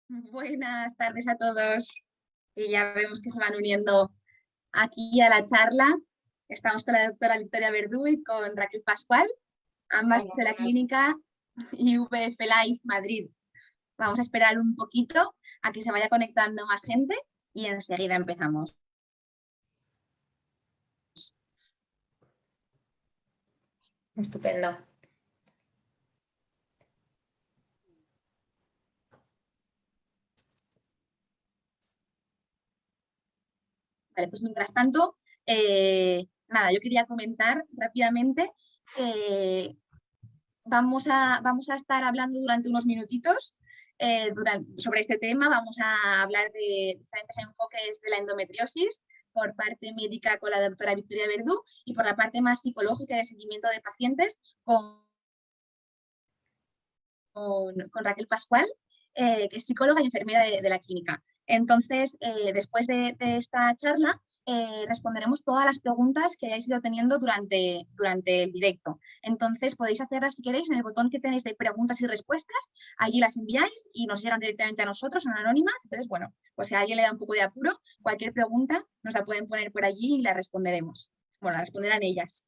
Buenas tardes a todos. Y ya vemos que se van uniendo aquí a la charla. Estamos con la doctora Victoria Verdú y con Raquel Pascual, ambas Hola, de la buenas. clínica IVF Life Madrid. Vamos a esperar un poquito a que se vaya conectando más gente y enseguida empezamos. Estupendo. Vale, pues mientras tanto, nada, yo quería comentar rápidamente que vamos a estar hablando durante unos minutitos sobre este tema. Vamos a hablar de diferentes enfoques de la endometriosis por parte médica con la doctora Victoria Verdú y por la parte más psicológica de seguimiento de pacientes con Raquel Pascual, que es psicóloga y enfermera de la clínica. Entonces, después de esta charla, responderemos todas las preguntas que hayáis ido teniendo durante el directo. Entonces, podéis hacerlas si queréis en el botón que tenéis de preguntas y respuestas. Allí las enviáis y nos llegan directamente a nosotros, son anónimas. Entonces, bueno, pues si a alguien le da un poco de apuro, cualquier pregunta nos la pueden poner por allí y la responderemos. Bueno, la responderán ellas.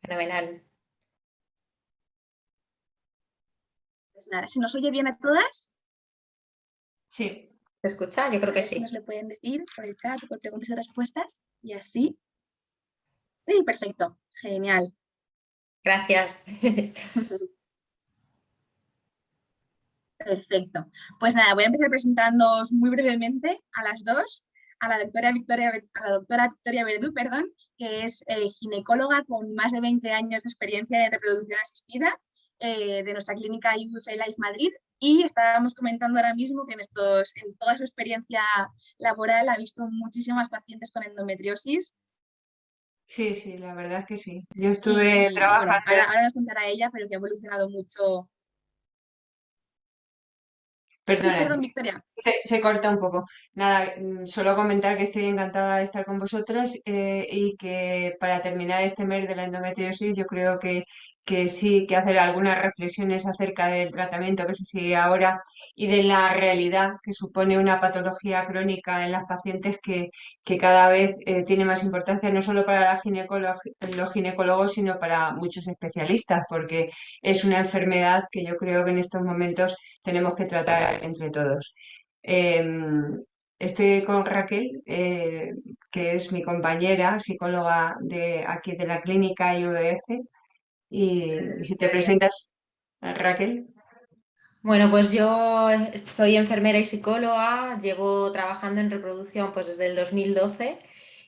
Fenomenal. Pues nada, ¿se nos oye bien a todas? Sí. ¿Se escucha? Yo creo A que ver si sí. nos le pueden decir por el chat, por preguntas y respuestas. Y así. Sí, perfecto. Genial. Gracias. Perfecto. Pues nada, voy a empezar presentándoos muy brevemente a las dos. A la doctora Victoria Verdú, perdón, que es ginecóloga con más de 20 años de experiencia en reproducción asistida de nuestra clínica IVF Life Madrid. Y estábamos comentando ahora mismo que en toda su experiencia laboral ha visto muchísimas pacientes con endometriosis. Sí, sí, la verdad es que sí. Yo estuve Y bueno, trabajando. ahora nos contará ella, pero que ha evolucionado mucho. Sí, Perdona, perdón, Victoria. se corta un poco. Nada, solo comentar que estoy encantada de estar con vosotras y que para terminar este mes de la endometriosis yo creo que sí que hacer algunas reflexiones acerca del tratamiento que se sigue ahora y de la realidad que supone una patología crónica en las pacientes que cada vez tiene más importancia no solo para los ginecólogos, sino para muchos especialistas, porque es una enfermedad que yo creo que en estos momentos tenemos que tratar entre todos. Eh, Estoy con Raquel, que es mi compañera, psicóloga de aquí de la clínica IVF, y si te presentas, Raquel. Bueno, pues yo soy enfermera y psicóloga, llevo trabajando en reproducción pues desde el 2012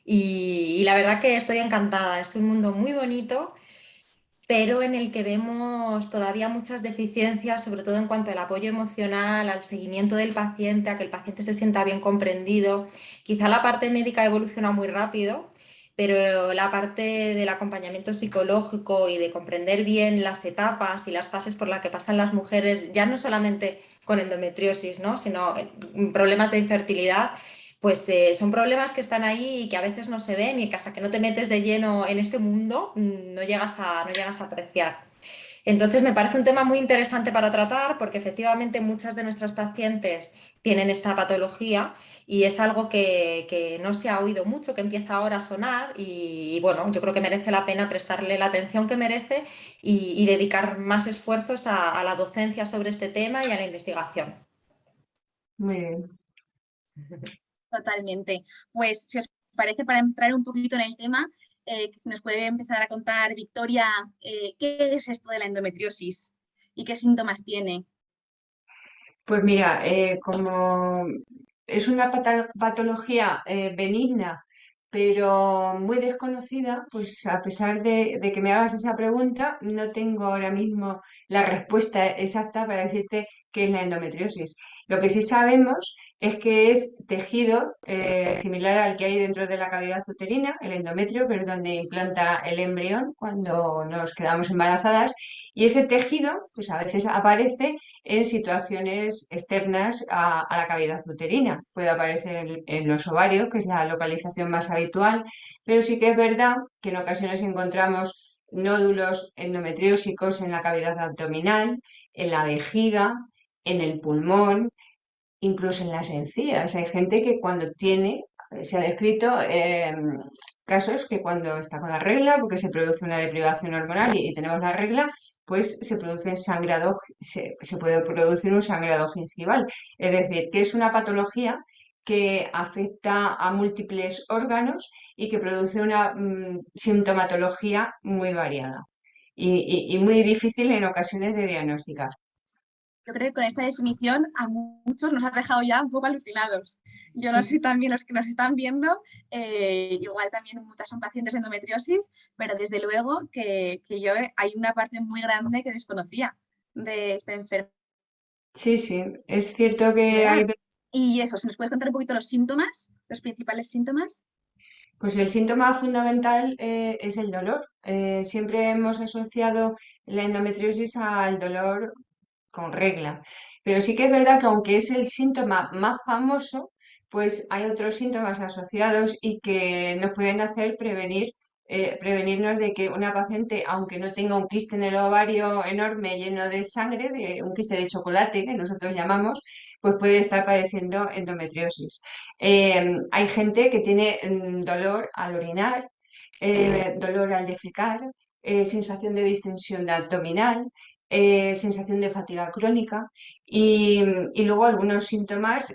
y la verdad que estoy encantada. Es un mundo muy bonito, pero en el que vemos todavía muchas deficiencias, sobre todo en cuanto al apoyo emocional, al seguimiento del paciente, a que el paciente se sienta bien comprendido. Quizá la parte médica evoluciona muy rápido, pero la parte del acompañamiento psicológico y de comprender bien las etapas y las fases por las que pasan las mujeres, ya no solamente con endometriosis, ¿no?, sino problemas de infertilidad, pues son problemas que están ahí y que a veces no se ven y que hasta que no te metes de lleno en este mundo no llegas a apreciar. Entonces me parece un tema muy interesante para tratar porque efectivamente muchas de nuestras pacientes tienen esta patología y es algo que no se ha oído mucho, que empieza ahora a sonar y bueno, yo creo que merece la pena prestarle la atención que merece y dedicar más esfuerzos a la docencia sobre este tema y a la investigación. Muy bien. Totalmente. Pues si os parece, para entrar un poquito en el tema, que nos puede empezar a contar Victoria, ¿qué es esto de la endometriosis y qué síntomas tiene? Pues mira, como es una patología benigna, pero muy desconocida, pues a pesar de que me hagas esa pregunta, no tengo ahora mismo la respuesta exacta para decirte qué es la endometriosis. Lo que sí sabemos es que es tejido similar al que hay dentro de la cavidad uterina, el endometrio, que es donde implanta el embrión cuando nos quedamos embarazadas, y ese tejido, pues a veces aparece en situaciones externas a la cavidad uterina. Puede aparecer en los ovarios, que es la localización más habitual, pero sí que es verdad que en ocasiones encontramos nódulos endometriósicos en la cavidad abdominal, en la vejiga, en el pulmón, incluso en las encías. Hay gente que cuando tiene, se ha descrito casos que cuando está con la regla, porque se produce una deprivación hormonal y tenemos la regla, pues se produce sangrado, se puede producir un sangrado gingival. Es decir, que es una patología que afecta a múltiples órganos y que produce una sintomatología muy variada y muy difícil en ocasiones de diagnosticar. Yo creo que con esta definición a muchos nos ha dejado ya un poco alucinados. Yo no sé si también los que nos están viendo, igual también muchas son pacientes de endometriosis, pero desde luego que yo hay una parte muy grande que desconocía de esta enfermedad. Sí, sí, es cierto que hay veces. Y eso, ¿se nos puede contar un poquito los síntomas, los principales síntomas? Pues el síntoma fundamental es el dolor. Siempre hemos asociado la endometriosis al dolor con regla. Pero sí que es verdad que aunque es el síntoma más famoso, pues hay otros síntomas asociados y que nos pueden hacer prevenirnos de que una paciente, aunque no tenga un quiste en el ovario enorme lleno de sangre, de un quiste de chocolate que nosotros llamamos, pues puede estar padeciendo endometriosis. Hay gente que tiene dolor al orinar, dolor al defecar, sensación de distensión de abdominal, sensación de fatiga crónica y luego algunos síntomas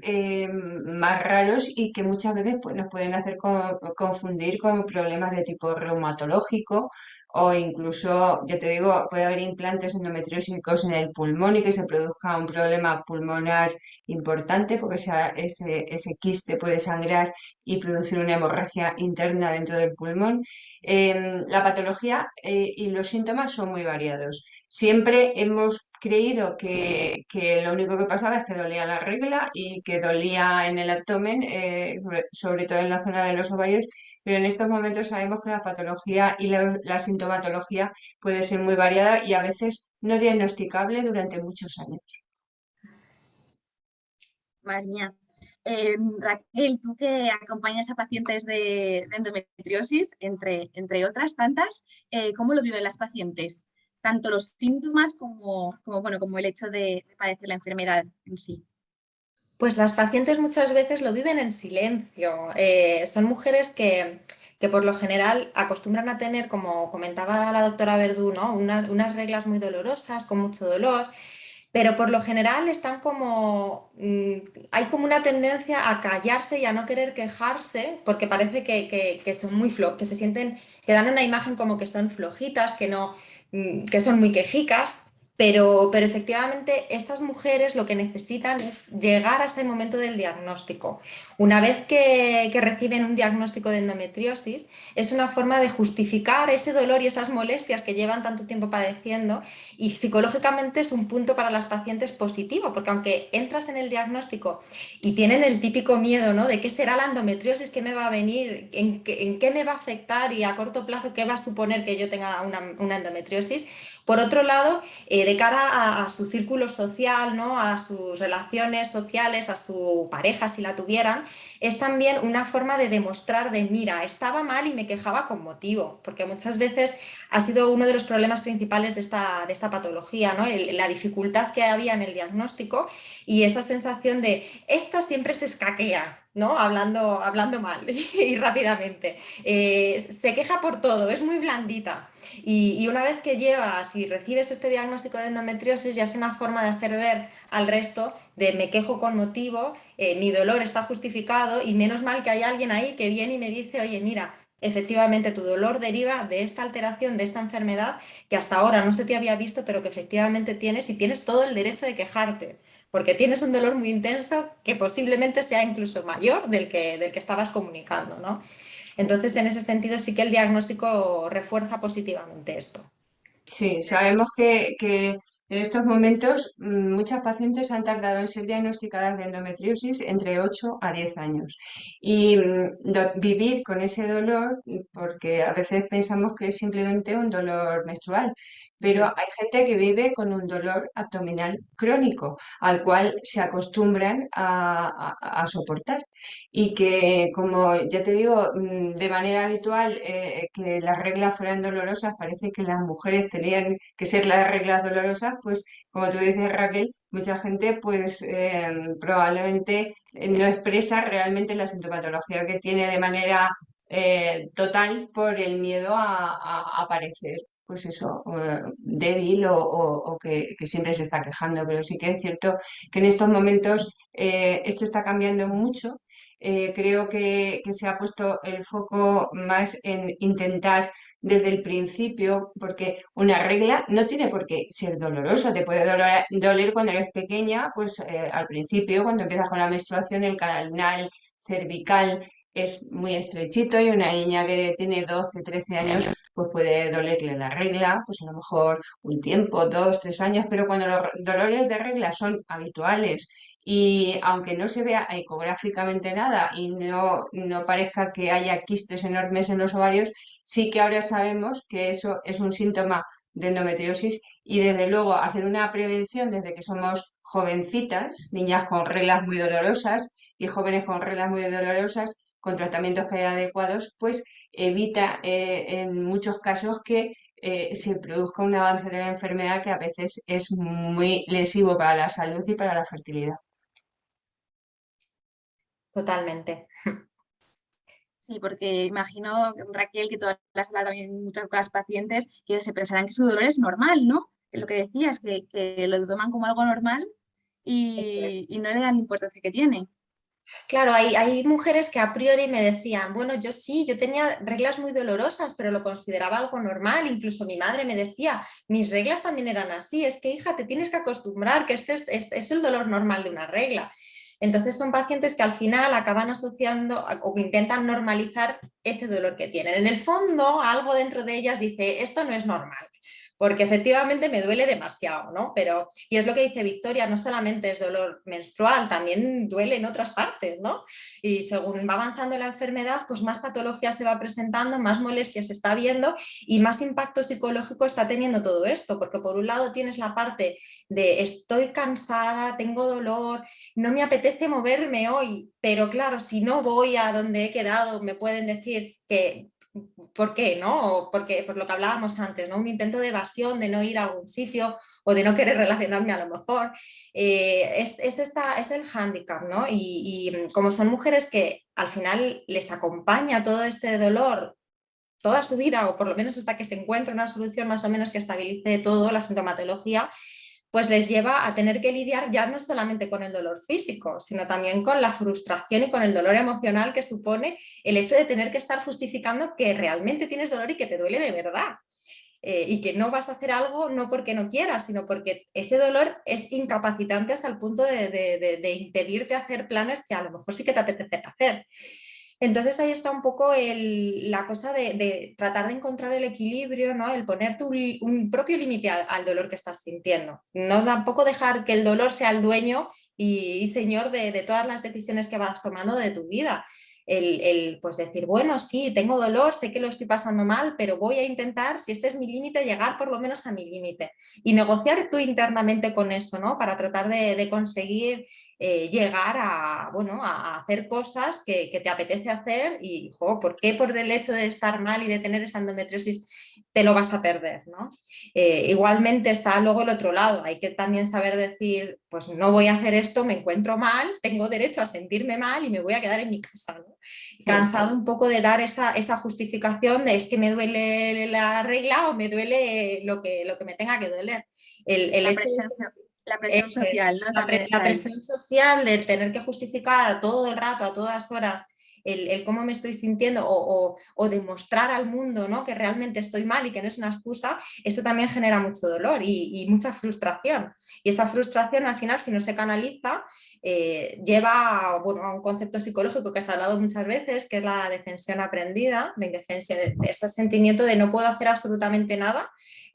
más raros y que muchas veces pues, nos pueden hacer confundir con problemas de tipo reumatológico o incluso, ya te digo, puede haber implantes endometriósicos en el pulmón y que se produzca un problema pulmonar importante porque ese quiste puede sangrar y producir una hemorragia interna dentro del pulmón. La patología y los síntomas son muy variados. Siempre hemos creído que lo único que pasaba es que dolía la regla y que dolía en el abdomen, sobre todo en la zona de los ovarios, pero en estos momentos sabemos que la patología y la sintomatología puede ser muy variada y a veces no diagnosticable durante muchos años. Madre mía. Raquel, tú que acompañas a pacientes de endometriosis, entre otras tantas, ¿cómo lo viven las pacientes? Tanto los síntomas bueno, como el hecho de padecer la enfermedad en sí. Pues las pacientes muchas veces lo viven en silencio. Son mujeres que por lo general acostumbran a tener, como comentaba la doctora Verdú, ¿no? Unas reglas muy dolorosas, con mucho dolor, pero por lo general están como, hay como una tendencia a callarse y a no querer quejarse, porque parece que son muy que se sienten, que dan una imagen como que son flojitas, que no, que son muy quejicas. Pero efectivamente estas mujeres lo que necesitan es llegar a ese momento del diagnóstico. Una vez que reciben un diagnóstico de endometriosis, es una forma de justificar ese dolor y esas molestias que llevan tanto tiempo padeciendo y psicológicamente es un punto para las pacientes positivo, porque aunque entras en el diagnóstico y tienen el típico miedo, ¿no? De qué será la endometriosis, qué me va a venir, en qué me va a afectar y a corto plazo qué va a suponer que yo tenga una endometriosis. Por otro lado, de cara a su círculo social, ¿no? A sus relaciones sociales, a su pareja si la tuvieran, es también una forma de demostrar de, mira, estaba mal y me quejaba con motivo, porque muchas veces ha sido uno de los problemas principales de esta patología, ¿no? La dificultad que había en el diagnóstico y esa sensación de, esta siempre se escaquea, ¿no? Hablando mal y rápidamente. Se queja por todo, es muy blandita. Y una vez que llevas y recibes este diagnóstico de endometriosis, ya es una forma de hacer ver al resto de me quejo con motivo, mi dolor está justificado y menos mal que hay alguien ahí que viene y me dice, oye, mira, efectivamente tu dolor deriva de esta alteración, de esta enfermedad que hasta ahora no se te había visto, pero que efectivamente tienes y tienes todo el derecho de quejarte, porque tienes un dolor muy intenso que posiblemente sea incluso mayor del que estabas comunicando, ¿no? Entonces, en ese sentido, sí que el diagnóstico refuerza positivamente esto. Sí, sabemos que en estos momentos muchas pacientes han tardado en ser diagnosticadas de endometriosis entre 8 a 10 años. Y vivir con ese dolor, porque a veces pensamos que es simplemente un dolor menstrual, pero hay gente que vive con un dolor abdominal crónico, al cual se acostumbran a soportar. Y que, como ya te digo, de manera habitual, que las reglas fueran dolorosas, parece que las mujeres tenían que ser las reglas dolorosas, pues como tú dices, Raquel, mucha gente pues probablemente no expresa realmente la sintomatología que tiene de manera total por el miedo a parecer, pues eso, débil o que siempre se está quejando. Pero sí que es cierto que en estos momentos esto está cambiando mucho. Creo que se ha puesto el foco más en intentar desde el principio, porque una regla no tiene por qué ser dolorosa, te puede doler cuando eres pequeña, pues al principio, cuando empiezas con la menstruación, el canal cervical es muy estrechito y una niña que tiene 12 13 años, pues puede dolerle la regla, pues a lo mejor un tiempo, 2 3 años, pero cuando los dolores de regla son habituales y aunque no se vea ecográficamente nada y no parezca que haya quistes enormes en los ovarios, sí que ahora sabemos que eso es un síntoma de endometriosis y desde luego hacer una prevención desde que somos jovencitas, niñas con reglas muy dolorosas y jóvenes con reglas muy dolorosas, con tratamientos que haya adecuados, pues evita en muchos casos que se produzca un avance de la enfermedad que a veces es muy lesivo para la salud y para la fertilidad. Totalmente. Sí, porque imagino, Raquel, que tú has hablado también muchas con las pacientes, que se pensarán que su dolor es normal, ¿no? Que lo que decías, que lo toman como algo normal Eso es. y no le dan la importancia que tiene. Claro, hay mujeres que a priori me decían, bueno, yo sí, yo tenía reglas muy dolorosas, pero lo consideraba algo normal. Incluso mi madre me decía, mis reglas también eran así, es que hija, te tienes que acostumbrar, que es el dolor normal de una regla. Entonces son pacientes que al final acaban asociando o que intentan normalizar ese dolor que tienen. En el fondo, algo dentro de ellas dice, esto no es normal, porque efectivamente me duele demasiado, ¿no? Pero, y es lo que dice Victoria, no solamente es dolor menstrual, también duele en otras partes, ¿no? Y según va avanzando la enfermedad, pues más patología se va presentando, más molestia se está viendo y más impacto psicológico está teniendo todo esto, porque por un lado tienes la parte de estoy cansada, tengo dolor, no me apetece moverme hoy, pero claro, si no voy a donde he quedado, me pueden decir que ¿por qué? ¿No? Porque, por lo que hablábamos antes, ¿no? Un intento de evasión, de no ir a algún sitio o de no querer relacionarme a lo mejor. Es el hándicap, ¿no? Y como son mujeres que al final les acompaña todo este dolor toda su vida, o por lo menos hasta que se encuentre una solución más o menos que estabilice todo, la sintomatología, pues les lleva a tener que lidiar ya no solamente con el dolor físico, sino también con la frustración y con el dolor emocional que supone el hecho de tener que estar justificando que realmente tienes dolor y que te duele de verdad. Y que no vas a hacer algo no porque no quieras, sino porque ese dolor es incapacitante hasta el punto de impedirte hacer planes que a lo mejor sí que te apetece hacer. Entonces ahí está un poco la cosa de tratar de encontrar el equilibrio, ¿no? El poner un propio límite al dolor que estás sintiendo. No tampoco dejar que el dolor sea el dueño y señor de todas las decisiones que vas tomando de tu vida. Pues decir, bueno, sí, tengo dolor, sé que lo estoy pasando mal, pero voy a intentar, si este es mi límite, llegar por lo menos a mi límite. Y negociar tú internamente con eso, ¿no? Para tratar de conseguir llegar a, bueno, a hacer cosas que te apetece hacer y, jo, ¿por qué por el hecho de estar mal y de tener esa endometriosis te lo vas a perder, ¿no? Igualmente está luego el otro lado, hay que también saber decir, pues no voy a hacer esto, me encuentro mal, tengo derecho a sentirme mal y me voy a quedar en mi casa, ¿no? Cansado un poco de dar esa justificación de es que me duele la regla o me duele lo que me tenga que doler. El La hecho presión, la presión eso es, social, ¿no? También la está ahí. presión social de tener que justificar todo el rato, a todas horas, el cómo me estoy sintiendo o demostrar al mundo, ¿no? Que realmente estoy mal y que no es una excusa, eso también genera mucho dolor y mucha frustración. Y esa frustración al final, si no se canaliza, lleva bueno, a un concepto psicológico que se ha hablado muchas veces, que es la defensión aprendida, de indefensión, ese sentimiento de no puedo hacer absolutamente nada,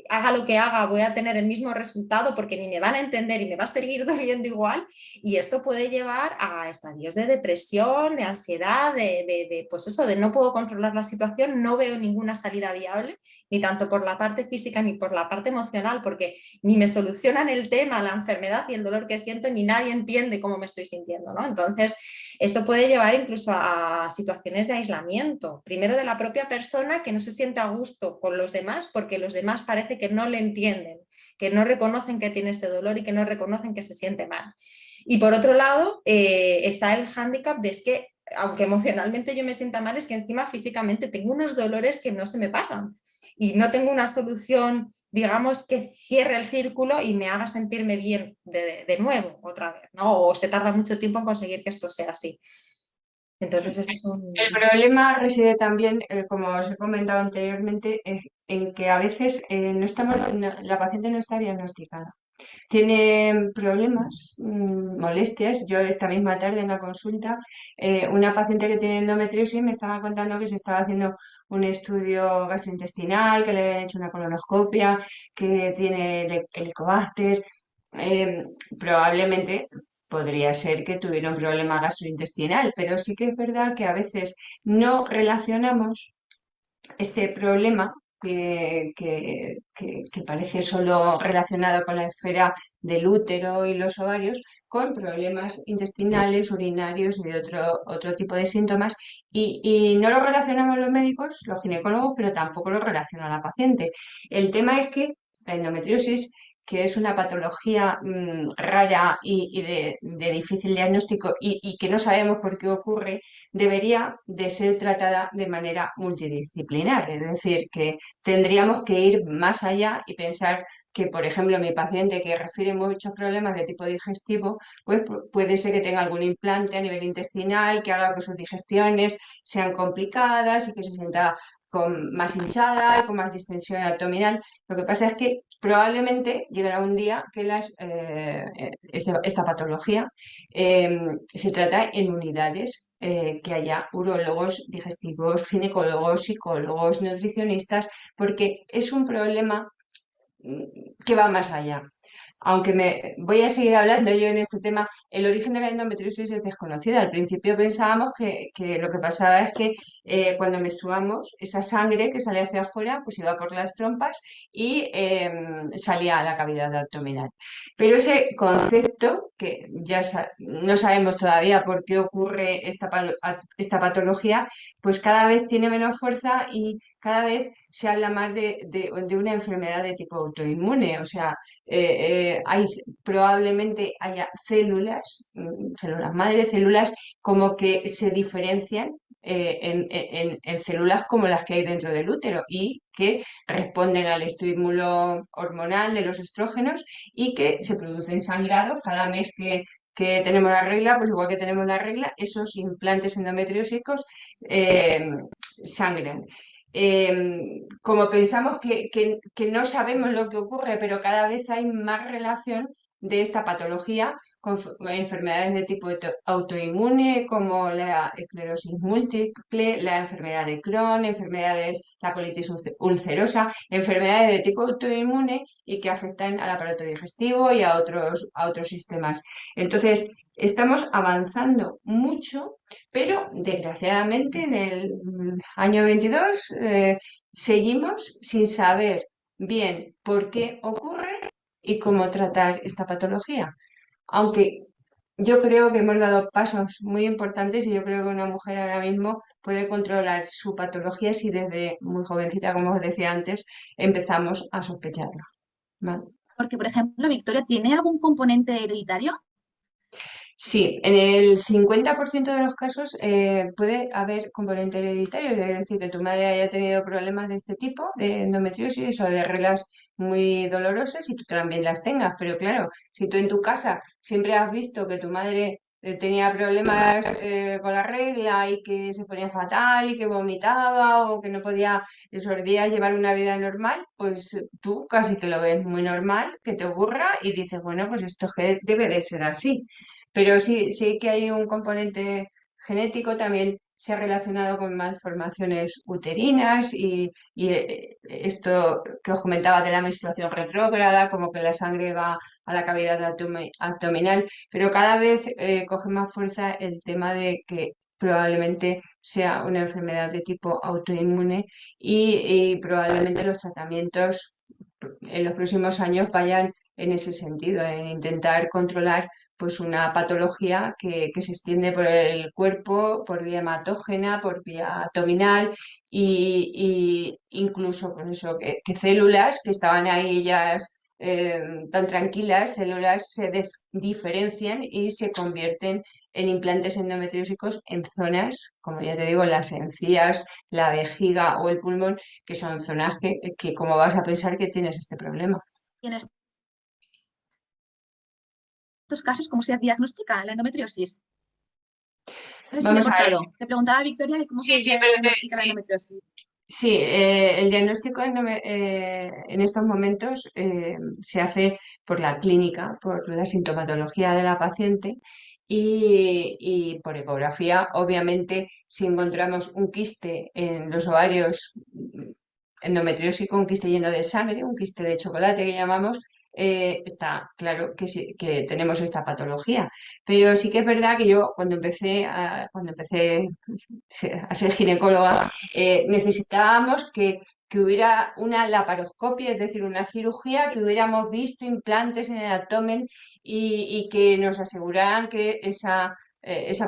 haga lo que haga, voy a tener el mismo resultado porque ni me van a entender y me va a seguir doliendo igual. Y esto puede llevar a estadios de depresión, de ansiedad, pues eso, de no puedo controlar la situación, no veo ninguna salida viable, ni tanto por la parte física ni por la parte emocional, porque ni me solucionan el tema, la enfermedad y el dolor que siento, ni nadie entiende cómo me estoy sintiendo, ¿no? Entonces, esto puede llevar incluso a situaciones de aislamiento, primero de la propia persona que no se siente a gusto con los demás porque los demás parece que no le entienden que no reconocen que tiene este dolor y que no reconocen que se siente mal. Y por otro lado, está el hándicap de es que, aunque emocionalmente yo me sienta mal, es que encima físicamente tengo unos dolores que no se me pasan y no tengo una solución, digamos, que cierre el círculo y me haga sentirme bien de nuevo otra vez, ¿no? O se tarda mucho tiempo en conseguir que esto sea así. Entonces, eso es El un... problema reside también, como os he comentado anteriormente, en que a veces la paciente no está diagnosticada. Tiene problemas, molestias. Yo esta misma tarde en la consulta, una paciente que tiene endometriosis me estaba contando que se estaba haciendo un estudio gastrointestinal, que le habían hecho una colonoscopia, que tiene el Helicobacter. eh, Probablemente podría ser que tuviera un problema gastrointestinal, pero sí que es verdad que a veces no relacionamos este problema que parece solo relacionado con la esfera del útero y los ovarios, con problemas intestinales, urinarios y de otro tipo de síntomas. Y no lo relacionamos los médicos, los ginecólogos, pero tampoco lo relaciona la paciente. El tema es que la endometriosis, que es una patología rara y de difícil diagnóstico y que no sabemos por qué ocurre, debería de ser tratada de manera multidisciplinar. Es decir, que tendríamos que ir más allá y pensar que, por ejemplo, mi paciente que refiere muchos problemas de tipo digestivo, pues puede ser que tenga algún implante a nivel intestinal que haga que sus digestiones sean complicadas y que se sienta con más hinchada y con más distensión abdominal. Lo que pasa es que probablemente llegará un día que esta patología se trata en unidades, que haya urólogos, digestivos, ginecólogos, psicólogos, nutricionistas, porque es un problema que va más allá. Aunque me voy a seguir hablando yo en este tema, el origen de la endometriosis es desconocido. Al principio pensábamos que lo que pasaba es que cuando menstruamos, esa sangre que sale hacia afuera, pues iba por las trompas y salía a la cavidad abdominal. Pero ese concepto, que ya no sabemos todavía por qué ocurre esta patología, pues cada vez tiene menos fuerza y cada vez se habla más de una enfermedad de tipo autoinmune. O sea, probablemente haya células madre, células como que se diferencian en células como las que hay dentro del útero y que responden al estímulo hormonal de los estrógenos y que se producen sangrados cada mes que tenemos la regla, pues igual que tenemos la regla, esos implantes endometriósicos sangran. Como pensamos que no sabemos lo que ocurre, pero cada vez hay más relación de esta patología con enfermedades de tipo autoinmune, como la esclerosis múltiple, la enfermedad de Crohn, la colitis ulcerosa, enfermedades de tipo autoinmune y que afectan al aparato digestivo y a otros sistemas. Entonces, estamos avanzando mucho, pero desgraciadamente en el año 22 seguimos sin saber bien por qué ocurre y cómo tratar esta patología. Aunque yo creo que hemos dado pasos muy importantes y yo creo que una mujer ahora mismo puede controlar su patología si desde muy jovencita, como os decía antes, empezamos a sospecharlo. ¿Vale? Porque, por ejemplo, Victoria, ¿tiene algún componente hereditario? Sí, en el 50% de los casos puede haber componente hereditario, es decir, que tu madre haya tenido problemas de este tipo, de endometriosis o de reglas muy dolorosas y tú también las tengas. Pero claro, si tú en tu casa siempre has visto que tu madre tenía problemas con la regla y que se ponía fatal y que vomitaba o que no podía esos días llevar una vida normal, pues tú casi que lo ves muy normal, que te ocurra y dices, bueno, pues esto debe de ser así. Pero sí que hay un componente genético, también se ha relacionado con malformaciones uterinas y esto que os comentaba de la menstruación retrógrada, como que la sangre va a la cavidad abdominal, pero cada vez coge más fuerza el tema de que probablemente sea una enfermedad de tipo autoinmune y probablemente los tratamientos en los próximos años vayan en ese sentido, en intentar controlar pues una patología que se extiende por el cuerpo, por vía hematógena, por vía abdominal y incluso con eso, que células que estaban ahí ellas tan tranquilas, células se diferencian y se convierten en implantes endometriósicos en zonas, como ya te digo, las encías, la vejiga o el pulmón, que son zonas que como vas a pensar que tienes este problema. Y en estos casos, ¿cómo se diagnostica la endometriosis? No sé si me he Vamos a ver. cortado. Te preguntaba, Victoria, que cómo Sí, se sí, pero diagnostica la sí, endometriosis. sí, el diagnóstico en estos momentos se hace por la clínica, por la sintomatología de la paciente y por ecografía. Obviamente, si encontramos un quiste en los ovarios endometriósico, un quiste lleno de sangre, un quiste de chocolate que llamamos, está claro que, sí, que tenemos esta patología. Pero sí que es verdad que yo cuando empecé a ser ginecóloga, necesitábamos que hubiera una laparoscopia, es decir, una cirugía, que hubiéramos visto implantes en el abdomen y que nos aseguraran que esa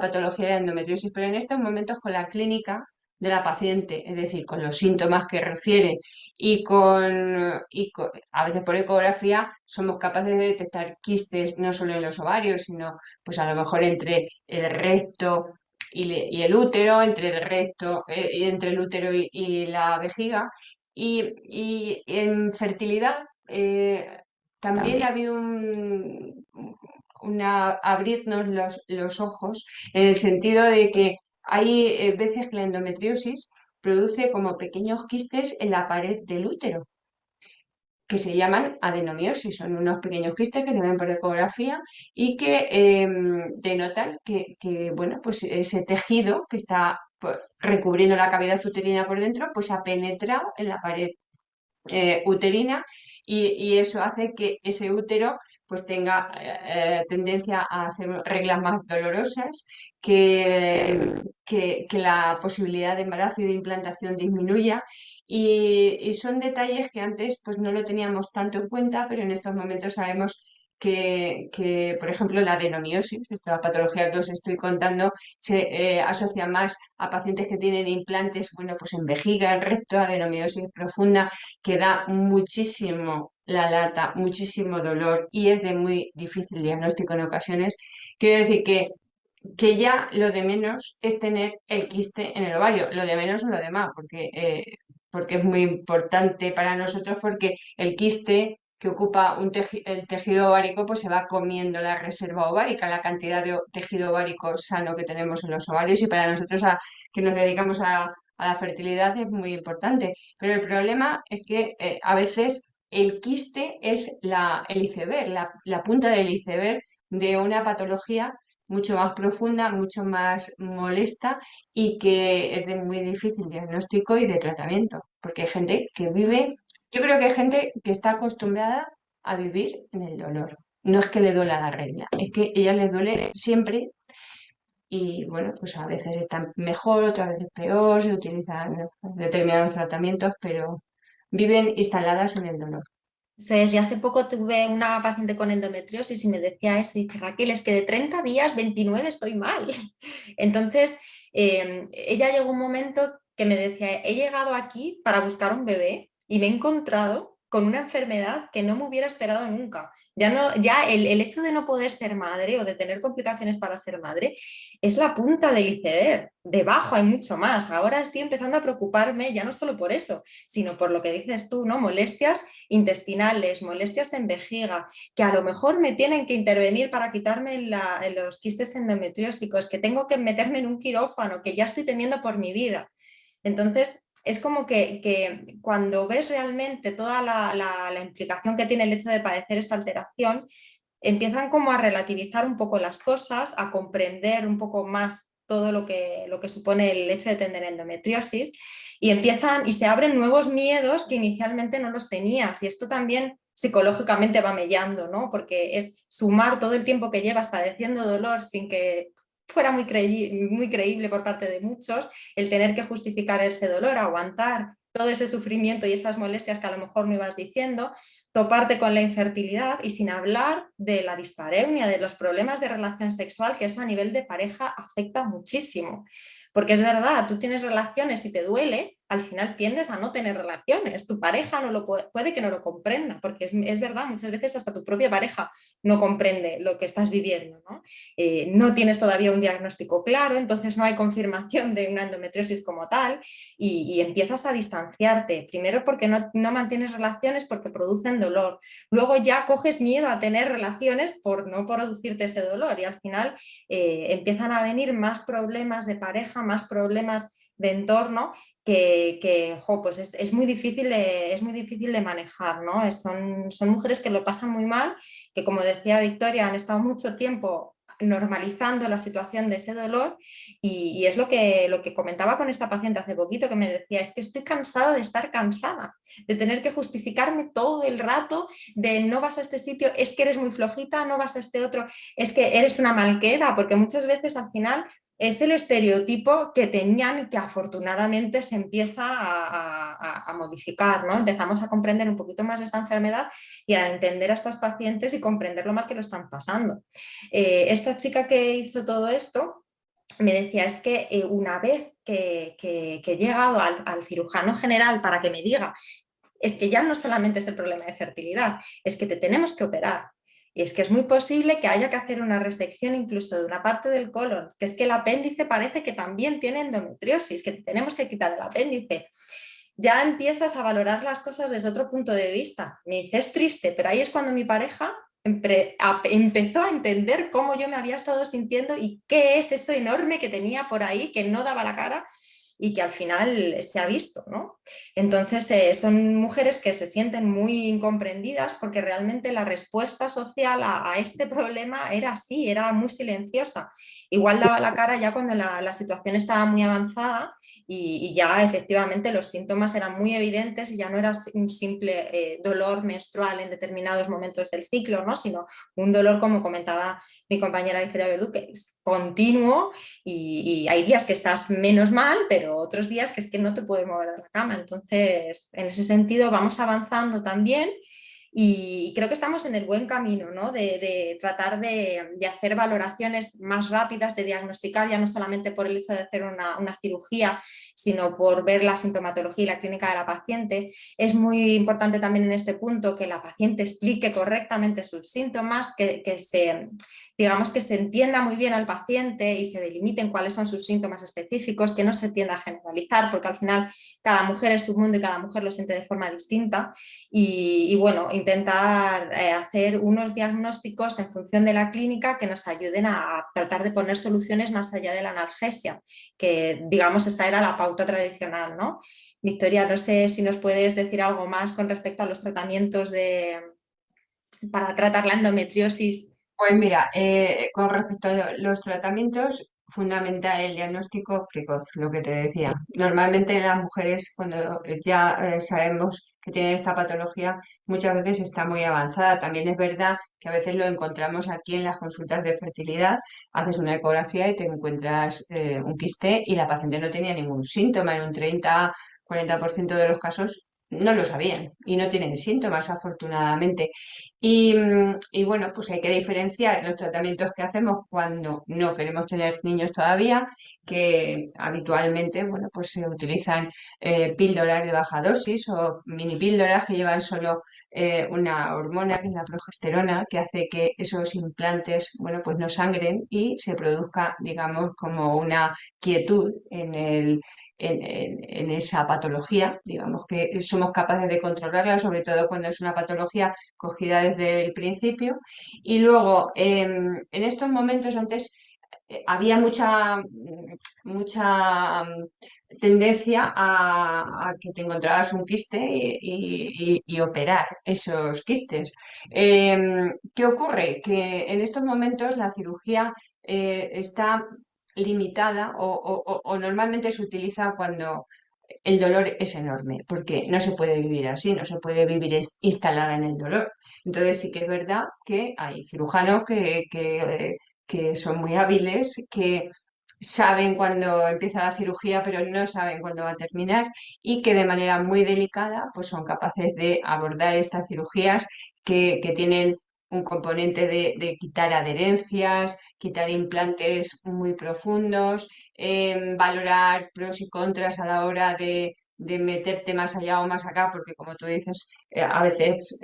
patología era endometriosis. Pero en estos momentos con la clínica de la paciente, es decir, con los síntomas que refiere a veces por ecografía, somos capaces de detectar quistes no solo en los ovarios, sino pues a lo mejor entre el recto y el útero, entre el recto, entre el útero y la vejiga. Y en fertilidad también ha habido abrirnos los ojos en el sentido de que hay veces que la endometriosis produce como pequeños quistes en la pared del útero que se llaman adenomiosis. Son unos pequeños quistes que se ven por ecografía y que denotan bueno, pues ese tejido que está pues, recubriendo la cavidad uterina por dentro, pues ha penetrado en la pared uterina y eso hace que ese útero pues tenga tendencia a hacer reglas más dolorosas, que la posibilidad de embarazo y de implantación disminuya y son detalles que antes pues no lo teníamos tanto en cuenta, pero en estos momentos sabemos por ejemplo, la adenomiosis, esta patología que os estoy contando, se asocia más a pacientes que tienen implantes, bueno, pues en vejiga, en recto, adenomiosis profunda, que da muchísimo la lata, muchísimo dolor y es de muy difícil diagnóstico en ocasiones. Quiero decir que ya lo de menos es tener el quiste en el ovario, lo de menos o lo de más, porque es muy importante para nosotros porque el quiste que ocupa el tejido ovárico pues se va comiendo la reserva ovárica, la cantidad de tejido ovárico sano que tenemos en los ovarios y para nosotros que nos dedicamos a la fertilidad es muy importante. Pero el problema es que a veces el quiste es el iceberg, la punta del iceberg de una patología mucho más profunda, mucho más molesta y que es de muy difícil diagnóstico y de tratamiento, porque hay gente que vive, yo creo que hay gente que está acostumbrada a vivir en el dolor. No es que le duela la regla, es que ella le duele siempre y bueno, pues a veces están mejor, otras veces peor, se utilizan determinados tratamientos, pero viven instaladas en el dolor. Yo hace poco tuve una paciente con endometriosis y me decía eso, y dice, Raquel, es que de 30 días, 29 estoy mal. Entonces, ella llegó un momento que me decía, he llegado aquí para buscar un bebé y me he encontrado con una enfermedad que no me hubiera esperado nunca. Ya el hecho de no poder ser madre o de tener complicaciones para ser madre es la punta del iceberg. Debajo hay mucho más. Ahora estoy empezando a preocuparme ya no solo por eso, sino por lo que dices tú, ¿no? Molestias intestinales, molestias en vejiga, que a lo mejor me tienen que intervenir para quitarme los quistes endometriósicos, que tengo que meterme en un quirófano, que ya estoy temiendo por mi vida. Entonces, es como que cuando ves realmente toda la implicación que tiene el hecho de padecer esta alteración, empiezan como a relativizar un poco las cosas, a comprender un poco más todo lo que supone el hecho de tener endometriosis y se abren nuevos miedos que inicialmente no los tenías y esto también psicológicamente va mellando, ¿no? Porque es sumar todo el tiempo que llevas padeciendo dolor sin que fuera muy creíble por parte de muchos, el tener que justificar ese dolor, aguantar todo ese sufrimiento y esas molestias que a lo mejor no ibas diciendo, toparte con la infertilidad y sin hablar de la dispareunia, de los problemas de relación sexual, que eso a nivel de pareja afecta muchísimo. Porque es verdad, tú tienes relaciones y te duele, al final tiendes a no tener relaciones. Tu pareja no lo puede que no lo comprenda, porque es verdad, muchas veces hasta tu propia pareja no comprende lo que estás viviendo, ¿no? No tienes todavía un diagnóstico claro, entonces no hay confirmación de una endometriosis como tal y empiezas a distanciarte. Primero porque no mantienes relaciones porque producen dolor. Luego ya coges miedo a tener relaciones por no producirte ese dolor y al final empiezan a venir más problemas de pareja, más problemas de entorno pues es muy difícil de manejar, ¿no? Son mujeres que lo pasan muy mal, que como decía Victoria, han estado mucho tiempo normalizando la situación de ese dolor y es lo que comentaba con esta paciente hace poquito, que me decía, es que estoy cansada de estar cansada, de tener que justificarme todo el rato, de no vas a este sitio, es que eres muy flojita, no vas a este otro, es que eres una malquera, porque muchas veces al final es el estereotipo que tenían y que afortunadamente se empieza a modificar, ¿no? Empezamos a comprender un poquito más de esta enfermedad y a entender a estas pacientes y comprender lo mal que lo están pasando. Esta chica que hizo todo esto me decía, es que una vez que he llegado al cirujano general para que me diga, es que ya no solamente es el problema de fertilidad, es que te tenemos que operar. Y es que es muy posible que haya que hacer una resección incluso de una parte del colon, que es que el apéndice parece que también tiene endometriosis, que te tenemos que quitar el apéndice. Ya empiezas a valorar las cosas desde otro punto de vista. Me dice, es triste, pero ahí es cuando mi pareja empezó a entender cómo yo me había estado sintiendo y qué es eso enorme que tenía por ahí, que no daba la cara y que al final se ha visto, ¿no? Entonces son mujeres que se sienten muy incomprendidas porque realmente la respuesta social a este problema era así, era muy silenciosa. Igual daba la cara ya cuando la situación estaba muy avanzada y ya efectivamente los síntomas eran muy evidentes y ya no era un simple dolor menstrual en determinados momentos del ciclo, ¿no? Sino un dolor, como comentaba mi compañera Victoria Verdú, que es continuo y hay días que estás menos mal, pero otros días que es que no te puedes mover de la cama. Entonces, en ese sentido, vamos avanzando también y creo que estamos en el buen camino, ¿no? De tratar de hacer valoraciones más rápidas, de diagnosticar ya no solamente por el hecho de hacer una cirugía, sino por ver la sintomatología y la clínica de la paciente. Es muy importante también en este punto que la paciente explique correctamente sus síntomas, digamos que se entienda muy bien al paciente y se delimiten cuáles son sus síntomas específicos, que no se tienda a generalizar, porque al final cada mujer es su mundo y cada mujer lo siente de forma distinta. Y bueno, intentar hacer unos diagnósticos en función de la clínica que nos ayuden a tratar de poner soluciones más allá de la analgesia, que digamos esa era la pauta tradicional, ¿no? Victoria, no sé si nos puedes decir algo más con respecto a los tratamientos para tratar la endometriosis. Pues mira, con respecto a los tratamientos, fundamental el diagnóstico precoz, lo que te decía. Normalmente las mujeres, cuando ya sabemos que tienen esta patología, muchas veces está muy avanzada. También es verdad que a veces lo encontramos aquí en las consultas de fertilidad, haces una ecografía y te encuentras un quiste y la paciente no tenía ningún síntoma. En un 30-40% de los casos no lo sabían y no tienen síntomas, afortunadamente. Y bueno, pues hay que diferenciar los tratamientos que hacemos cuando no queremos tener niños todavía, que habitualmente, bueno, pues se utilizan píldoras de baja dosis o mini píldoras que llevan solo una hormona, que es la progesterona, que hace que esos implantes, bueno, pues no sangren y se produzca, digamos, como una quietud en esa patología, digamos que somos capaces de controlarla, sobre todo cuando es una patología cogida desde el principio. Y luego, en estos momentos antes había mucha tendencia a que te encontrabas un quiste y operar esos quistes. ¿Qué ocurre? Que en estos momentos la cirugía está limitada o normalmente se utiliza cuando el dolor es enorme, porque no se puede vivir así, no se puede vivir instalada en el dolor. Entonces sí que es verdad que hay cirujanos que son muy hábiles, que saben cuándo empieza la cirugía, pero no saben cuándo va a terminar y que de manera muy delicada pues son capaces de abordar estas cirugías que tienen un componente de quitar adherencias, quitar implantes muy profundos, valorar pros y contras a la hora de meterte más allá o más acá, porque como tú dices, a veces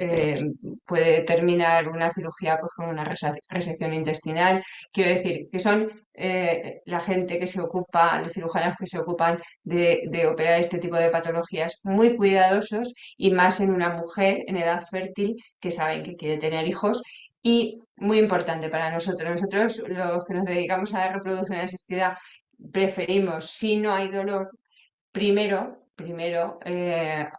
puede terminar una cirugía pues, con una resección intestinal. Quiero decir, que son la gente que se ocupa, los cirujanos que se ocupan de operar este tipo de patologías muy cuidadosos y más en una mujer en edad fértil que saben que quiere tener hijos. Y muy importante para nosotros, los que nos dedicamos a la reproducción asistida, preferimos, si no hay dolor, primero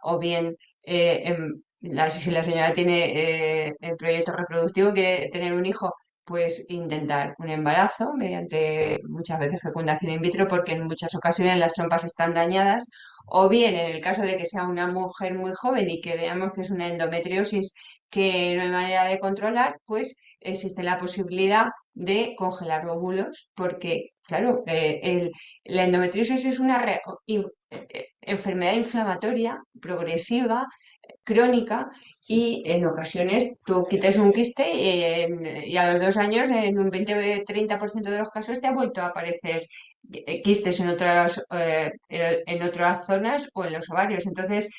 o bien si la señora tiene el proyecto reproductivo, quiere tener un hijo, pues intentar un embarazo mediante muchas veces fecundación in vitro, porque en muchas ocasiones las trompas están dañadas, o bien en el caso de que sea una mujer muy joven y que veamos que es una endometriosis que no hay manera de controlar, pues existe la posibilidad de congelar óvulos, porque, claro, la endometriosis es una enfermedad inflamatoria progresiva, crónica, y en ocasiones tú quitas un quiste y a los 2 años, en un 20-30% de los casos, te ha vuelto a aparecer quistes en otras zonas o en los ovarios. Entonces,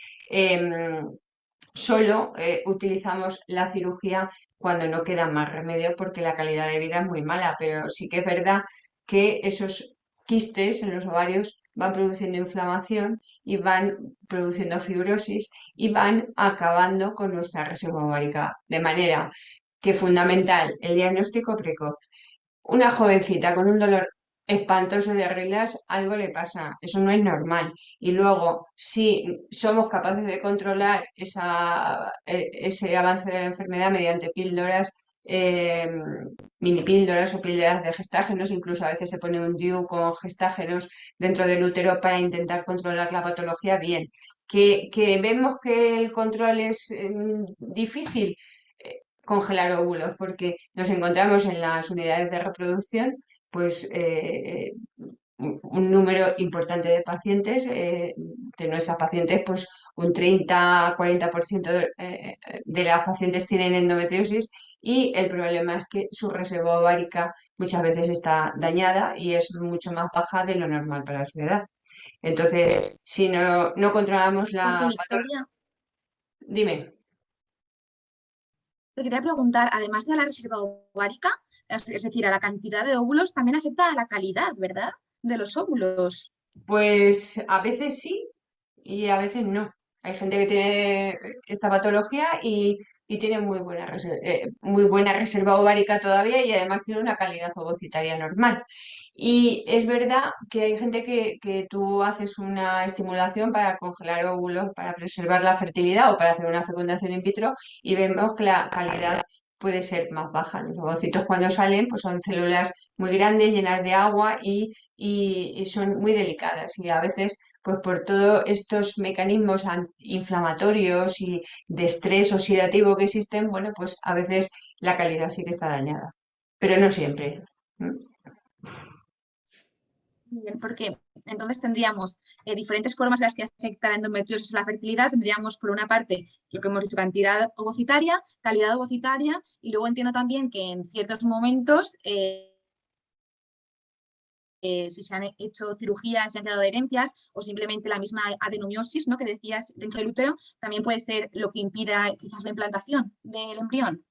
solo utilizamos la cirugía cuando no queda más remedio porque la calidad de vida es muy mala, pero sí que es verdad que esos quistes en los ovarios van produciendo inflamación y van produciendo fibrosis y van acabando con nuestra reserva ovárica. De manera que fundamental el diagnóstico precoz. Una jovencita con un dolor espantoso de reglas, algo le pasa, eso no es normal. Y luego, si somos capaces de controlar ese avance de la enfermedad mediante píldoras, mini píldoras o píldoras de gestágenos, incluso a veces se pone un DIU con gestágenos dentro del útero para intentar controlar la patología, bien. Que vemos que el control es difícil, congelar óvulos, porque nos encontramos en las unidades de reproducción, pues un número importante de pacientes, de nuestras pacientes, pues un 30-40% de las pacientes tienen endometriosis, y el problema es que su reserva ovárica muchas veces está dañada y es mucho más baja de lo normal para su edad. Entonces, si no controlamos Porque, la patología... Victoria, Dime. te quería preguntar, además de la reserva ovárica, es decir, a la cantidad de óvulos, también afecta a la calidad, ¿verdad? De los óvulos. Pues a veces sí y a veces no. Hay gente que tiene esta patología y tiene muy buena reserva ovárica todavía, y además tiene una calidad ovocitaria normal. Y es verdad que hay gente que tú haces una estimulación para congelar óvulos, para preservar la fertilidad o para hacer una fecundación in vitro, y vemos que la calidad puede ser más baja. Los ovocitos, cuando salen, pues son células muy grandes, llenas de agua, y son muy delicadas, y a veces pues por todos estos mecanismos inflamatorios y de estrés oxidativo que existen, bueno, pues a veces la calidad sí que está dañada, pero no siempre. ¿Mm? Bien, porque entonces tendríamos diferentes formas en las que afecta la endometriosis a la fertilidad. Tendríamos, por una parte, lo que hemos dicho, cantidad ovocitaria, calidad ovocitaria, y luego entiendo también que en ciertos momentos, si se han hecho cirugías, se han quedado herencias, o simplemente la misma adenomiosis, ¿no?, que decías dentro del útero, también puede ser lo que impida quizás la implantación del embrión.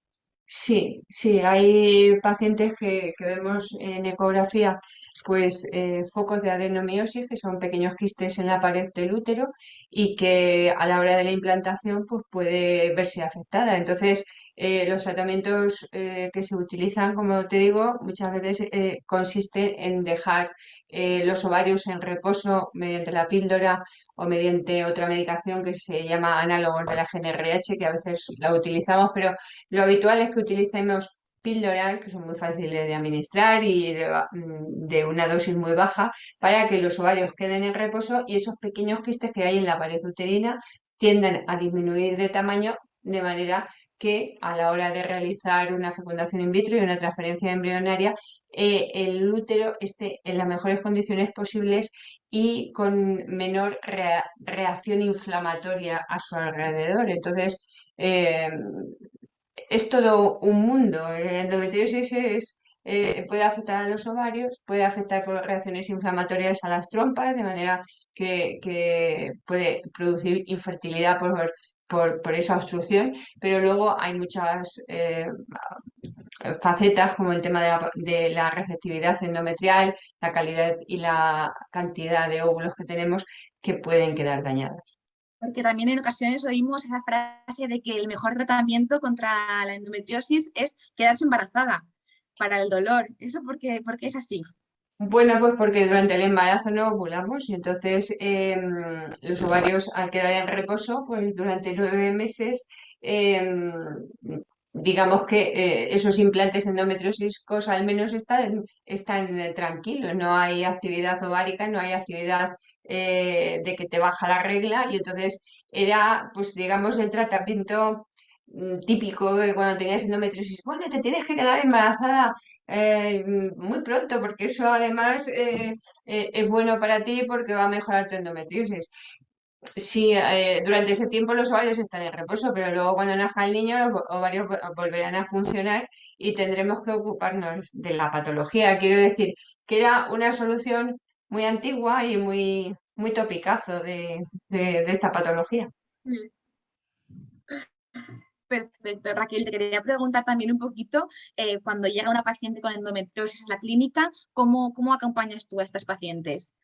Sí, sí, hay pacientes que vemos en ecografía, pues focos de adenomiosis, que son pequeños quistes en la pared del útero, y que a la hora de la implantación pues puede verse afectada. Entonces, los tratamientos que se utilizan, como te digo, muchas veces consisten en dejar los ovarios en reposo mediante la píldora o mediante otra medicación que se llama análogos de la GnRH, que a veces la utilizamos, pero lo habitual es que utilicemos píldoras, que son muy fáciles de administrar y de una dosis muy baja, para que los ovarios queden en reposo y esos pequeños quistes que hay en la pared uterina tiendan a disminuir de tamaño, de manera que a la hora de realizar una fecundación in vitro y una transferencia embrionaria, el útero esté en las mejores condiciones posibles y con menor reacción inflamatoria a su alrededor. Entonces, es todo un mundo. Endometriosis puede afectar a los ovarios, puede afectar por reacciones inflamatorias a las trompas, de manera que puede producir infertilidad por esa obstrucción, pero luego hay muchas facetas como el tema de la receptividad endometrial, la calidad y la cantidad de óvulos que tenemos que pueden quedar dañadas. Porque también en ocasiones oímos esa frase de que el mejor tratamiento contra la endometriosis es quedarse embarazada para el dolor. ¿Eso por qué es así? Bueno, pues porque durante el embarazo no ovulamos y entonces los ovarios al quedar en reposo, pues durante 9 meses, digamos que esos implantes endometriosísticos al menos están tranquilos, no hay actividad ovárica, no hay actividad de que te baja la regla y entonces era, pues digamos, el tratamiento típico de cuando tenías endometriosis. Bueno, te tienes que quedar embarazada muy pronto, porque eso además es bueno para ti porque va a mejorar tu endometriosis. Sí, durante ese tiempo los ovarios están en reposo, pero luego cuando nazca el niño los ovarios volverán a funcionar y tendremos que ocuparnos de la patología. Quiero decir que era una solución muy antigua y muy topicazo de esta patología. Mm. Perfecto, Raquel, te quería preguntar también un poquito, cuando llega una paciente con endometriosis a la clínica, ¿cómo acompañas tú a estas pacientes?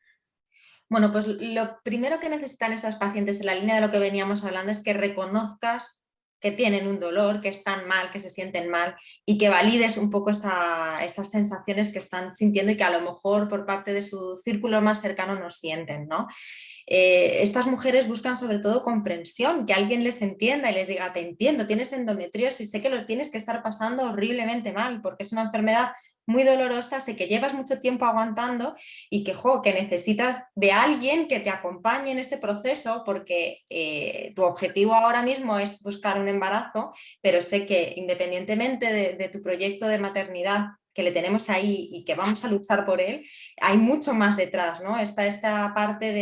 Bueno, pues lo primero que necesitan estas pacientes en la línea de lo que veníamos hablando es que reconozcas que tienen un dolor, que están mal, que se sienten mal y que valides un poco esas sensaciones que están sintiendo y que a lo mejor por parte de su círculo más cercano no sienten, ¿no? Estas mujeres buscan sobre todo comprensión, que alguien les entienda y les diga, te entiendo, tienes endometriosis, sé que lo tienes que estar pasando horriblemente mal porque es una enfermedad muy dolorosa, sé que llevas mucho tiempo aguantando y que necesitas de alguien que te acompañe en este proceso porque tu objetivo ahora mismo es buscar un embarazo, pero sé que independientemente de tu proyecto de maternidad que le tenemos ahí y que vamos a luchar por él, hay mucho más detrás, ¿no? Está esta parte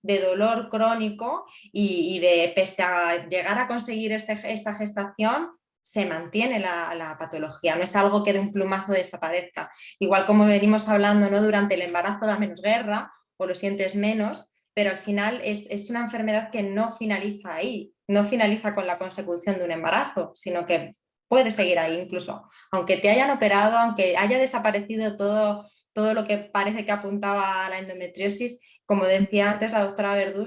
de dolor crónico y de, pese a llegar a conseguir esta gestación, se mantiene la patología, no es algo que de un plumazo desaparezca. Igual como venimos hablando, ¿no? Durante el embarazo da menos guerra o lo sientes menos, pero al final es una enfermedad que no finaliza ahí, no finaliza con la consecución de un embarazo, sino que puede seguir ahí incluso. Aunque te hayan operado, aunque haya desaparecido todo lo que parece que apuntaba a la endometriosis, como decía antes la doctora Verdú,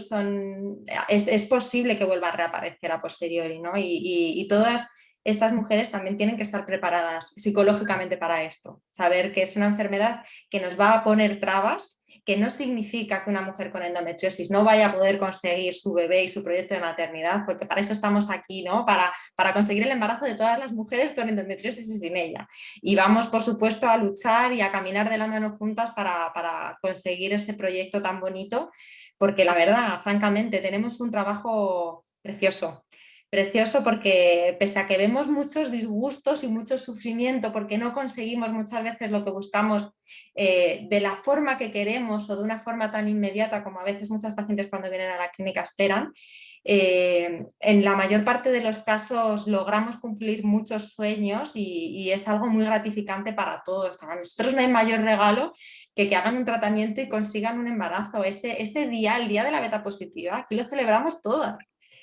es posible que vuelva a reaparecer a posteriori, ¿no? Y todas estas mujeres también tienen que estar preparadas psicológicamente para esto, saber que es una enfermedad que nos va a poner trabas, que no significa que una mujer con endometriosis no vaya a poder conseguir su bebé y su proyecto de maternidad, porque para eso estamos aquí, ¿no? Para conseguir el embarazo de todas las mujeres con endometriosis y sin ella. Y vamos, por supuesto, a luchar y a caminar de la mano juntas para conseguir este proyecto tan bonito, porque la verdad, francamente, tenemos un trabajo precioso. Precioso porque pese a que vemos muchos disgustos y mucho sufrimiento porque no conseguimos muchas veces lo que buscamos de la forma que queremos o de una forma tan inmediata como a veces muchas pacientes cuando vienen a la clínica esperan, en la mayor parte de los casos logramos cumplir muchos sueños y es algo muy gratificante para todos. Para nosotros no hay mayor regalo que hagan un tratamiento y consigan un embarazo. Ese día, el día de la beta positiva, aquí lo celebramos todas.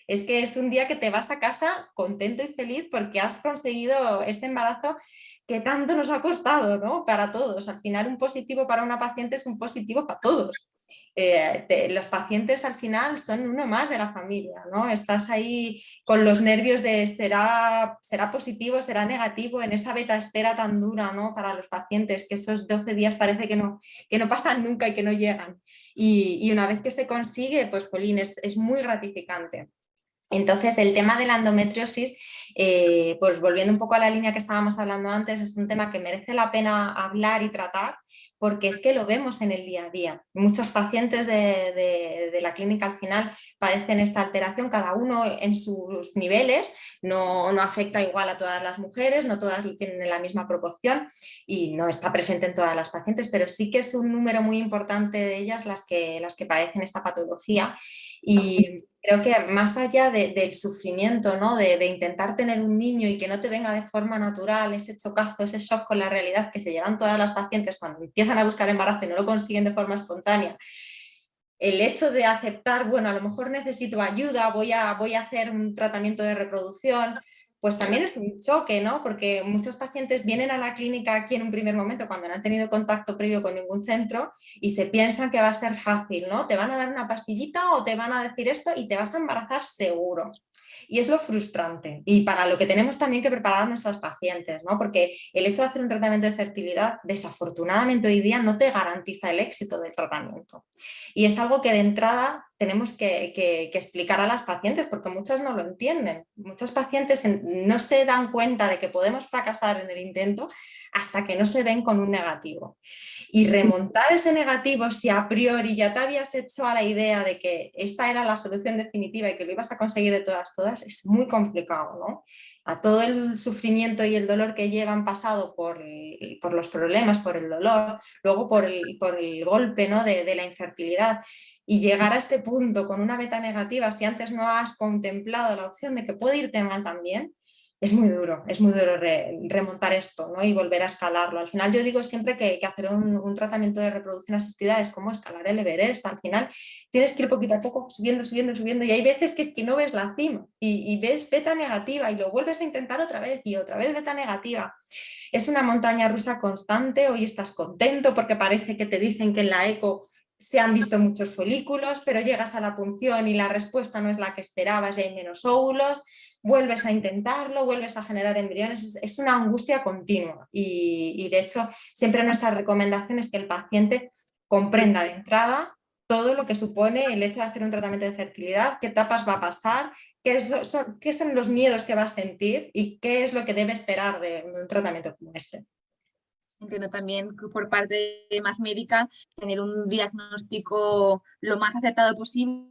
Es que es un día que te vas a casa contento y feliz porque has conseguido ese embarazo que tanto nos ha costado, ¿no? Para todos. Al final un positivo para una paciente es un positivo para todos. Los pacientes al final son uno más de la familia, ¿no? Estás ahí con los nervios de será positivo, será negativo, en esa beta espera tan dura, ¿no? Para los pacientes, que esos 12 días parece que no pasan nunca y que no llegan. Y una vez que se consigue, pues, jolín, es muy gratificante. Entonces, el tema de la endometriosis, pues volviendo un poco a la línea que estábamos hablando antes, es un tema que merece la pena hablar y tratar porque es que lo vemos en el día a día. Muchos pacientes de la clínica al final padecen esta alteración, cada uno en sus niveles, no afecta igual a todas las mujeres, no todas lo tienen en la misma proporción y no está presente en todas las pacientes, pero sí que es un número muy importante de ellas las que padecen esta patología. creo que más allá del sufrimiento, ¿no? De intentar tener un niño y que no te venga de forma natural, ese chocazo, ese shock con la realidad que se llevan todas las pacientes cuando empiezan a buscar embarazo y no lo consiguen de forma espontánea, el hecho de aceptar, bueno, a lo mejor necesito ayuda, voy a hacer un tratamiento de reproducción, pues también es un choque, ¿no? Porque muchos pacientes vienen a la clínica aquí en un primer momento cuando no han tenido contacto previo con ningún centro y se piensan que va a ser fácil, ¿no? Te van a dar una pastillita o te van a decir esto y te vas a embarazar seguro. Y es lo frustrante y para lo que tenemos también que preparar a nuestras pacientes, ¿no? Porque el hecho de hacer un tratamiento de fertilidad, desafortunadamente hoy día no te garantiza el éxito del tratamiento. Y es algo que de entrada tenemos que explicar a las pacientes porque muchas no lo entienden. Muchas pacientes no se dan cuenta de que podemos fracasar en el intento hasta que no se ven con un negativo. Y remontar ese negativo si a priori ya te habías hecho a la idea de que esta era la solución definitiva y que lo ibas a conseguir de todas, es muy complicado, ¿no? A todo el sufrimiento y el dolor que llevan pasado por los problemas, por el dolor, luego por el golpe, ¿no? de la infertilidad y llegar a este punto con una beta negativa, si antes no has contemplado la opción de que puede irte mal también, es muy duro remontar esto, ¿no? Y volver a escalarlo. Al final yo digo siempre que hacer un tratamiento de reproducción asistida es como escalar el Everest. Al final tienes que ir poquito a poco subiendo, subiendo, subiendo y hay veces que es que no ves la cima y ves beta negativa y lo vuelves a intentar otra vez y otra vez beta negativa. Es una montaña rusa constante, hoy estás contento porque parece que te dicen que en la eco se han visto muchos folículos, pero llegas a la punción y la respuesta no es la que esperabas y hay menos óvulos, vuelves a intentarlo, vuelves a generar embriones, es una angustia continua y de hecho siempre nuestra recomendación es que el paciente comprenda de entrada todo lo que supone el hecho de hacer un tratamiento de fertilidad, qué etapas va a pasar, qué son los miedos que va a sentir y qué es lo que debe esperar de un tratamiento como este. Entiendo también que por parte más médica, tener un diagnóstico lo más acertado posible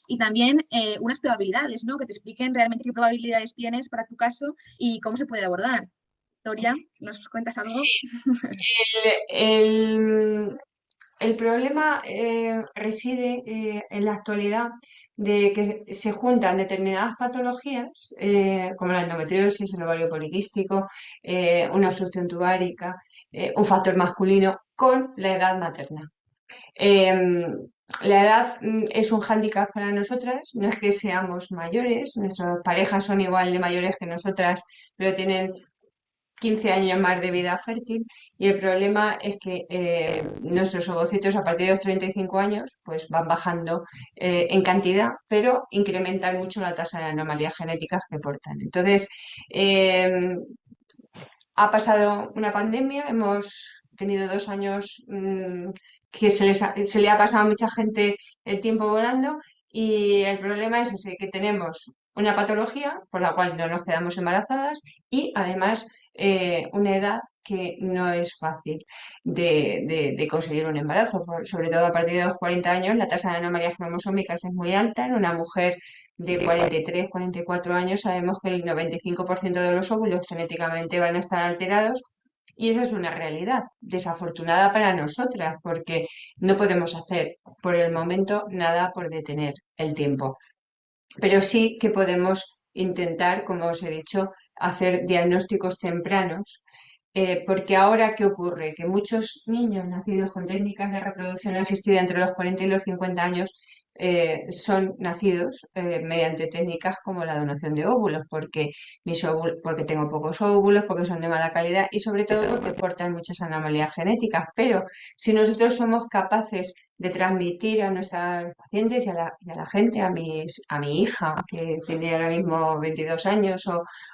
y también unas probabilidades, ¿no? Que te expliquen realmente qué probabilidades tienes para tu caso y cómo se puede abordar. Victoria, ¿nos cuentas algo? Sí, el, el problema reside en la actualidad de que se juntan determinadas patologías, como la endometriosis, el ovario poliquístico, una obstrucción tubárica, un factor masculino, con la edad materna. La edad es un hándicap para nosotras, no es que seamos mayores, nuestras parejas son igual de mayores que nosotras, pero tienen 15 años más de vida fértil y el problema es que nuestros ovocitos a partir de los 35 años pues van bajando en cantidad, pero incrementan mucho la tasa de anomalías genéticas que portan. Entonces, ha pasado una pandemia, hemos tenido 2 años que se le ha pasado a mucha gente el tiempo volando y el problema es ese, que tenemos una patología por la cual no nos quedamos embarazadas y además una edad que no es fácil de conseguir un embarazo, sobre todo a partir de los 40 años la tasa de anomalías cromosómicas es muy alta. En una mujer de 43, 44 años sabemos que el 95% de los óvulos genéticamente van a estar alterados y eso es una realidad desafortunada para nosotras porque no podemos hacer por el momento nada por detener el tiempo. Pero sí que podemos intentar, como os he dicho, hacer diagnósticos tempranos, porque ahora, ¿qué ocurre? Que muchos niños nacidos con técnicas de reproducción asistida entre los 40 y los 50 años son nacidos mediante técnicas como la donación de óvulos, porque tengo pocos óvulos, porque son de mala calidad y sobre todo porque portan muchas anomalías genéticas. Pero si nosotros somos capaces de transmitir a nuestras pacientes y a la gente, a mi hija, que tiene ahora mismo 22 años,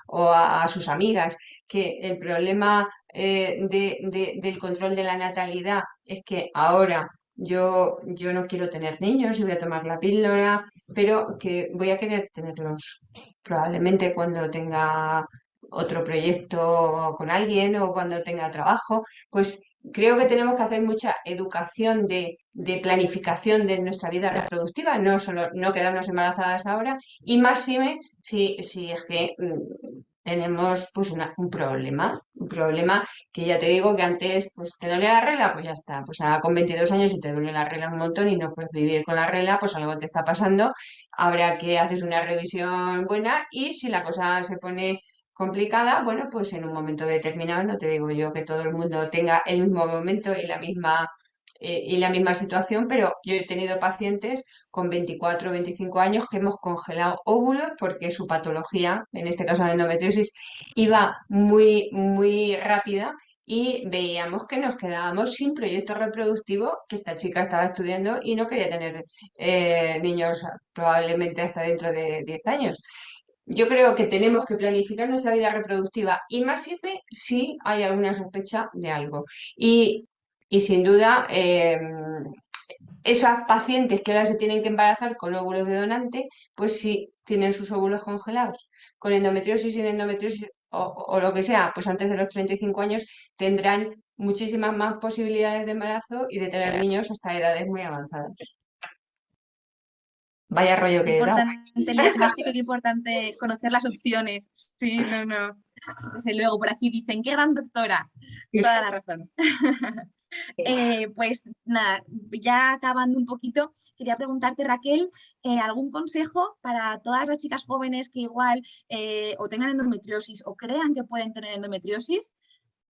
o a sus amigas, que el problema del control de la natalidad es que ahora yo no quiero tener niños y voy a tomar la píldora, pero que voy a querer tenerlos probablemente cuando tenga otro proyecto con alguien o cuando tenga trabajo, pues creo que tenemos que hacer mucha educación de planificación de nuestra vida reproductiva, no solo no quedarnos embarazadas ahora, y máxime si es que tenemos pues un problema un problema que ya te digo que antes pues te duele la regla, pues ya está, pues ahora con 22 años si te duele la regla un montón y no puedes vivir con la regla, pues algo te está pasando, habrá que haces una revisión buena y si la cosa se pone complicada, bueno, pues en un momento determinado, no te digo yo que todo el mundo tenga el mismo momento y la misma situación, pero yo he tenido pacientes con 24 o 25 años que hemos congelado óvulos porque su patología, en este caso la endometriosis, iba muy, muy rápida y veíamos que nos quedábamos sin proyecto reproductivo, que esta chica estaba estudiando y no quería tener niños probablemente hasta dentro de 10 años. Yo creo que tenemos que planificar nuestra vida reproductiva y más sirve si hay alguna sospecha de algo. Y, y sin duda, esas pacientes que ahora se tienen que embarazar con óvulos de donante, pues si tienen sus óvulos congelados, con endometriosis, sin endometriosis o lo que sea, pues antes de los 35 años tendrán muchísimas más posibilidades de embarazo y de tener niños hasta edades muy avanzadas. Vaya rollo que he dado. Importante el diagnóstico, qué importante conocer las opciones. Sí, no, no. Desde luego, por aquí dicen, qué gran doctora. Toda la razón. Pues nada, ya acabando un poquito, quería preguntarte, Raquel, ¿algún consejo para todas las chicas jóvenes que igual o tengan endometriosis o crean que pueden tener endometriosis?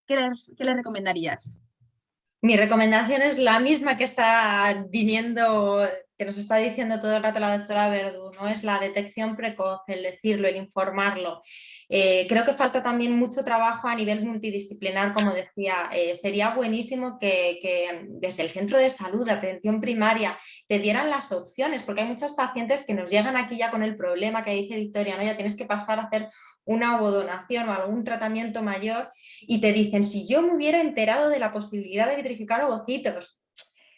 ¿Qué les recomendarías? Mi recomendación es la misma que está viniendo, que nos está diciendo todo el rato la doctora Verdú, ¿no? Es la detección precoz, el decirlo, el informarlo. Creo que falta también mucho trabajo a nivel multidisciplinar, como decía. Sería buenísimo que desde el centro de salud, de atención primaria, te dieran las opciones, porque hay muchas pacientes que nos llegan aquí ya con el problema que dice Victoria, ¿no? Ya tienes que pasar a hacer una ovodonación o algún tratamiento mayor y te dicen, si yo me hubiera enterado de la posibilidad de vitrificar ovocitos,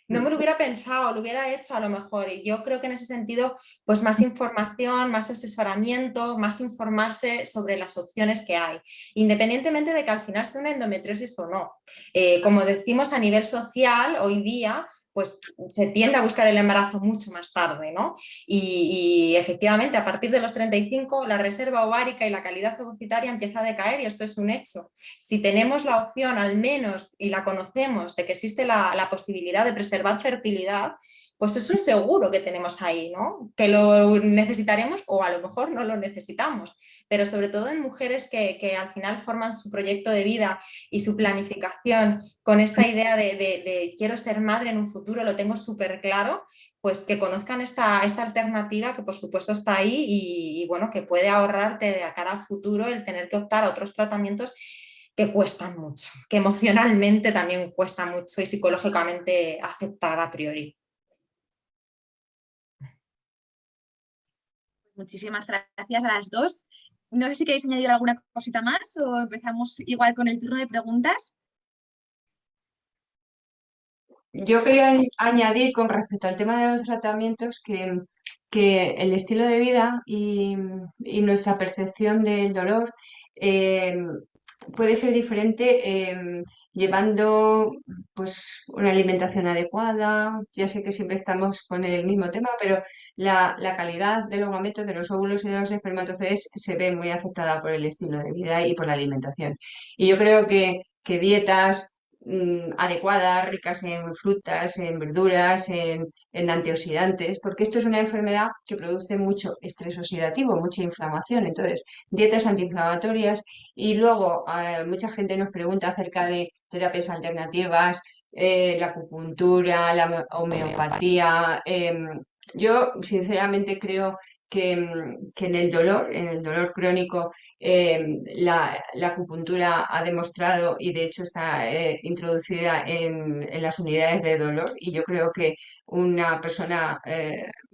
no me lo hubiera pensado, lo hubiera hecho a lo mejor. Y yo creo que en ese sentido, pues más información, más asesoramiento, más informarse sobre las opciones que hay, independientemente de que al final sea una endometriosis o no. Como decimos a nivel social, hoy día pues se tiende a buscar el embarazo mucho más tarde, ¿no? Y efectivamente, a partir de los 35, la reserva ovárica y la calidad ovocitaria empieza a decaer y esto es un hecho. Si tenemos la opción, al menos, y la conocemos, de que existe la posibilidad de preservar fertilidad, pues es un seguro que tenemos ahí, ¿no? Que lo necesitaremos o a lo mejor no lo necesitamos, pero sobre todo en mujeres que al final forman su proyecto de vida y su planificación con esta idea de quiero ser madre en un futuro, lo tengo súper claro, pues que conozcan esta alternativa que por supuesto está ahí y bueno, que puede ahorrarte de cara al futuro el tener que optar a otros tratamientos que cuestan mucho, que emocionalmente también cuesta mucho y psicológicamente aceptar a priori. Muchísimas gracias a las dos. No sé si queréis añadir alguna cosita más o empezamos igual con el turno de preguntas. Yo quería añadir con respecto al tema de los tratamientos que el estilo de vida y nuestra percepción del dolor eh, puede ser diferente llevando pues una alimentación adecuada. Ya sé que siempre estamos con el mismo tema, pero la calidad de los gametos, de los óvulos y de los espermatozoides se ve muy afectada por el estilo de vida y por la alimentación. Y yo creo que dietas adecuadas, ricas en frutas, en verduras, en antioxidantes, porque esto es una enfermedad que produce mucho estrés oxidativo, mucha inflamación. Entonces, dietas antiinflamatorias y luego mucha gente nos pregunta acerca de terapias alternativas, la acupuntura, la homeopatía. Yo sinceramente creo que en el dolor crónico, la acupuntura ha demostrado y de hecho está introducida en las unidades de dolor y yo creo que una persona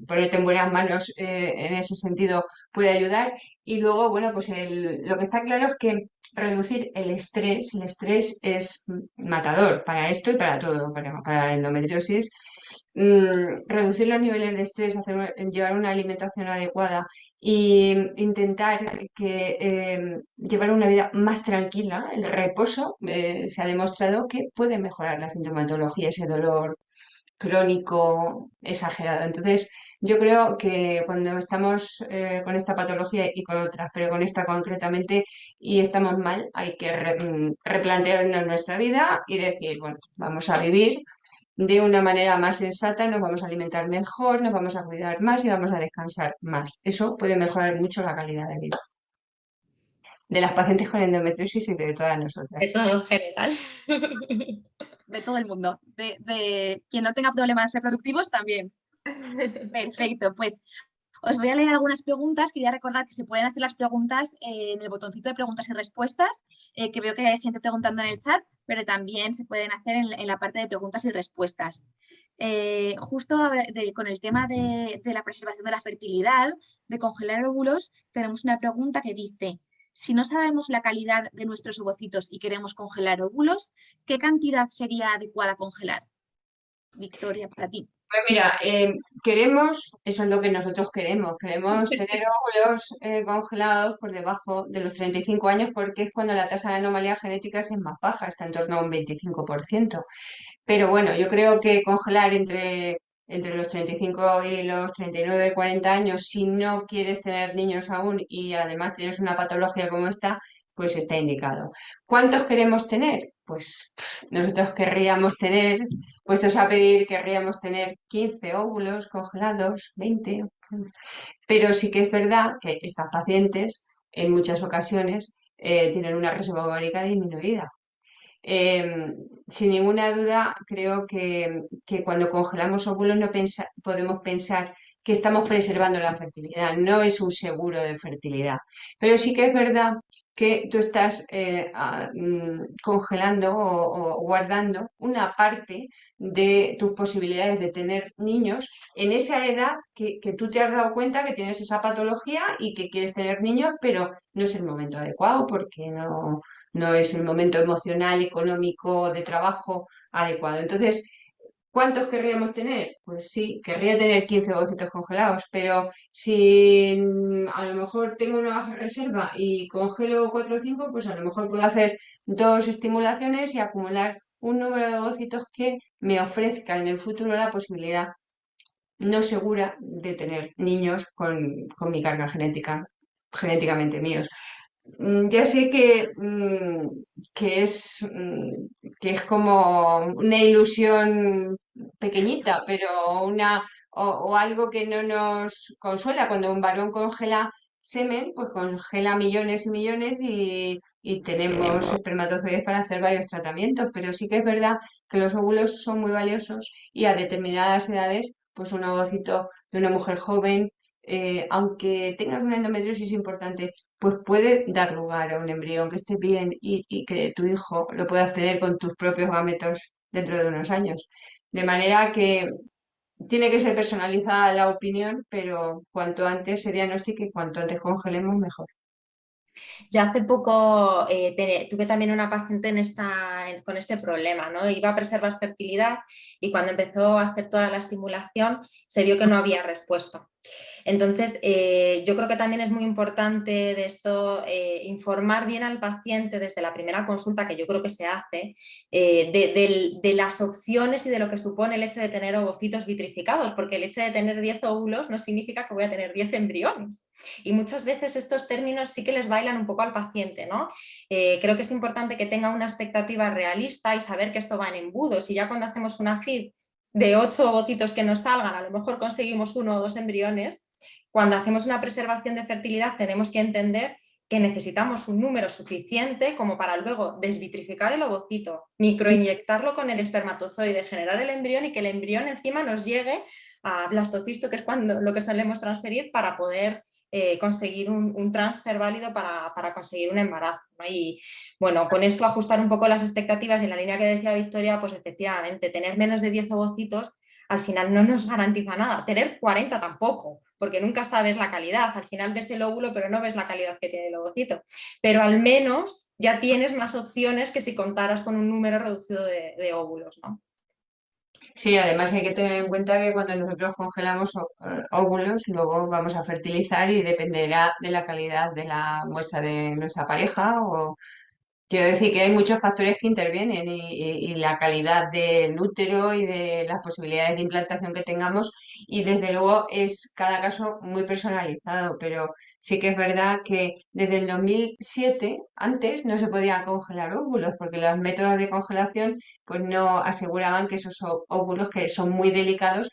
ponerte en buenas manos en ese sentido puede ayudar. Y luego, bueno, pues lo que está claro es que reducir el estrés es matador para esto y para todo, para la endometriosis. Reducir los niveles de estrés, llevar una alimentación adecuada e intentar llevar una vida más tranquila, el reposo, se ha demostrado que puede mejorar la sintomatología, ese dolor crónico exagerado. Entonces, yo creo que cuando estamos con esta patología y con otras, pero con esta concretamente, y estamos mal, hay que replantearnos nuestra vida y decir, bueno, vamos a vivir de una manera más sensata, nos vamos a alimentar mejor, nos vamos a cuidar más y vamos a descansar más. Eso puede mejorar mucho la calidad de vida de las pacientes con endometriosis y de todas nosotras. De todo en general. De todo el mundo, de quien no tenga problemas reproductivos también. Perfecto, pues os voy a leer algunas preguntas. Quería recordar que se pueden hacer las preguntas en el botoncito de preguntas y respuestas, que veo que hay gente preguntando en el chat, pero también se pueden hacer en la parte de preguntas y respuestas. Justo con el tema de la preservación de la fertilidad, de congelar óvulos, tenemos una pregunta que dice: si no sabemos la calidad de nuestros ovocitos y queremos congelar óvulos, ¿qué cantidad sería adecuada congelar? Victoria, para ti. Pues mira, eso es lo que nosotros queremos tener óvulos congelados por debajo de los 35 años porque es cuando la tasa de anomalías genéticas es más baja, está en torno a un 25%. Pero bueno, yo creo que congelar entre los 35 y los 39, 40 años, si no quieres tener niños aún y además tienes una patología como esta, pues está indicado. ¿Cuántos queremos tener? Pues nosotros puestos a pedir, querríamos tener 15 óvulos congelados, 20. Pero sí que es verdad que estas pacientes en muchas ocasiones tienen una reserva ovárica disminuida. Sin ninguna duda, creo que cuando congelamos óvulos no podemos pensar que estamos preservando la fertilidad, no es un seguro de fertilidad. Pero sí que es verdad que tú estás congelando o guardando una parte de tus posibilidades de tener niños en esa edad que tú te has dado cuenta que tienes esa patología y que quieres tener niños, pero no es el momento adecuado porque no es el momento emocional, económico, de trabajo adecuado. Entonces, ¿cuántos querríamos tener? Pues sí, querría tener 15 ovocitos congelados, pero si a lo mejor tengo una baja reserva y congelo 4 o 5, pues a lo mejor puedo hacer 2 estimulaciones y acumular un número de ovocitos que me ofrezca en el futuro la posibilidad no segura de tener niños con mi carga genéticamente míos. Ya sé que es como una ilusión pequeñita, pero o algo que no nos consuela. Cuando un varón congela semen, pues congela millones y millones y tenemos espermatozoides para hacer varios tratamientos. Pero sí que es verdad que los óvulos son muy valiosos y a determinadas edades, pues un ovocito de una mujer joven, aunque tengas una endometriosis importante, pues puede dar lugar a un embrión que esté bien y que tu hijo lo puedas tener con tus propios gametos dentro de unos años. De manera que tiene que ser personalizada la opinión, pero cuanto antes se diagnostique y cuanto antes congelemos, mejor. Yo hace poco tuve también una paciente con este problema, ¿no? Iba a preservar fertilidad y cuando empezó a hacer toda la estimulación se vio que no había respuesta. Entonces, yo creo que también es muy importante de esto informar bien al paciente desde la primera consulta, que yo creo que se hace, de las opciones y de lo que supone el hecho de tener ovocitos vitrificados, porque el hecho de tener 10 óvulos no significa que voy a tener 10 embriones. Y muchas veces estos términos sí que les bailan un poco al paciente, ¿no? Creo que es importante que tenga una expectativa realista y saber que esto va en embudos. Y ya cuando hacemos una FIV de 8 ovocitos que nos salgan, a lo mejor conseguimos 1 o 2 embriones. Cuando hacemos una preservación de fertilidad tenemos que entender que necesitamos un número suficiente como para luego desvitrificar el ovocito, microinyectarlo con el espermatozoide, generar el embrión y que el embrión encima nos llegue a blastocisto, que es lo que solemos transferir para poder conseguir un transfer válido para conseguir un embarazo, ¿no? Y bueno, con esto ajustar un poco las expectativas y en la línea que decía Victoria, pues efectivamente tener menos de 10 ovocitos al final no nos garantiza nada, tener 40 tampoco, porque nunca sabes la calidad, al final ves el óvulo pero no ves la calidad que tiene el ovocito, pero al menos ya tienes más opciones que si contaras con un número reducido de óvulos, ¿no? Sí, además hay que tener en cuenta que cuando nosotros congelamos óvulos, luego vamos a fertilizar y dependerá de la calidad de la muestra de nuestra pareja Quiero decir que hay muchos factores que intervienen y la calidad del útero y de las posibilidades de implantación que tengamos y desde luego es cada caso muy personalizado, pero sí que es verdad que desde el 2007 antes no se podían congelar óvulos porque los métodos de congelación pues no aseguraban que esos óvulos que son muy delicados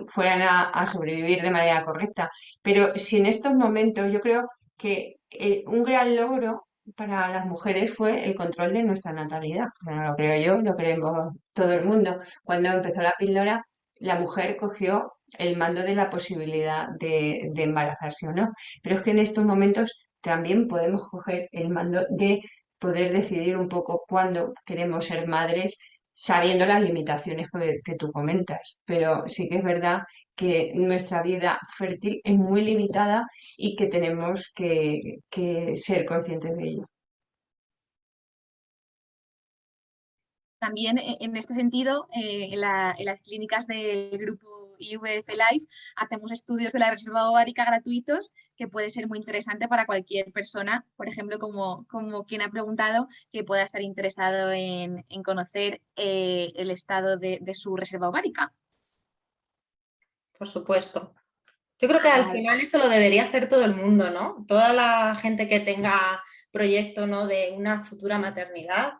fueran a sobrevivir de manera correcta. Pero si en estos momentos yo creo que un gran logro para las mujeres fue el control de nuestra natalidad. Bueno, lo creo yo, lo creemos todo el mundo. Cuando empezó la píldora, la mujer cogió el mando de la posibilidad de embarazarse o no. Pero es que en estos momentos también podemos coger el mando de poder decidir un poco cuándo queremos ser madres, sabiendo las limitaciones que tú comentas. Pero sí que es verdad que nuestra vida fértil es muy limitada y que tenemos que ser conscientes de ello. También en este sentido, en las clínicas del grupo IVF Life hacemos estudios de la reserva ovárica gratuitos que puede ser muy interesante para cualquier persona, por ejemplo, como quien ha preguntado, que pueda estar interesado en conocer el estado de su reserva ovárica. Por supuesto. Yo creo que al Vale. final eso lo debería hacer todo el mundo, ¿no? Toda la gente que tenga proyecto, ¿no?, de una futura maternidad,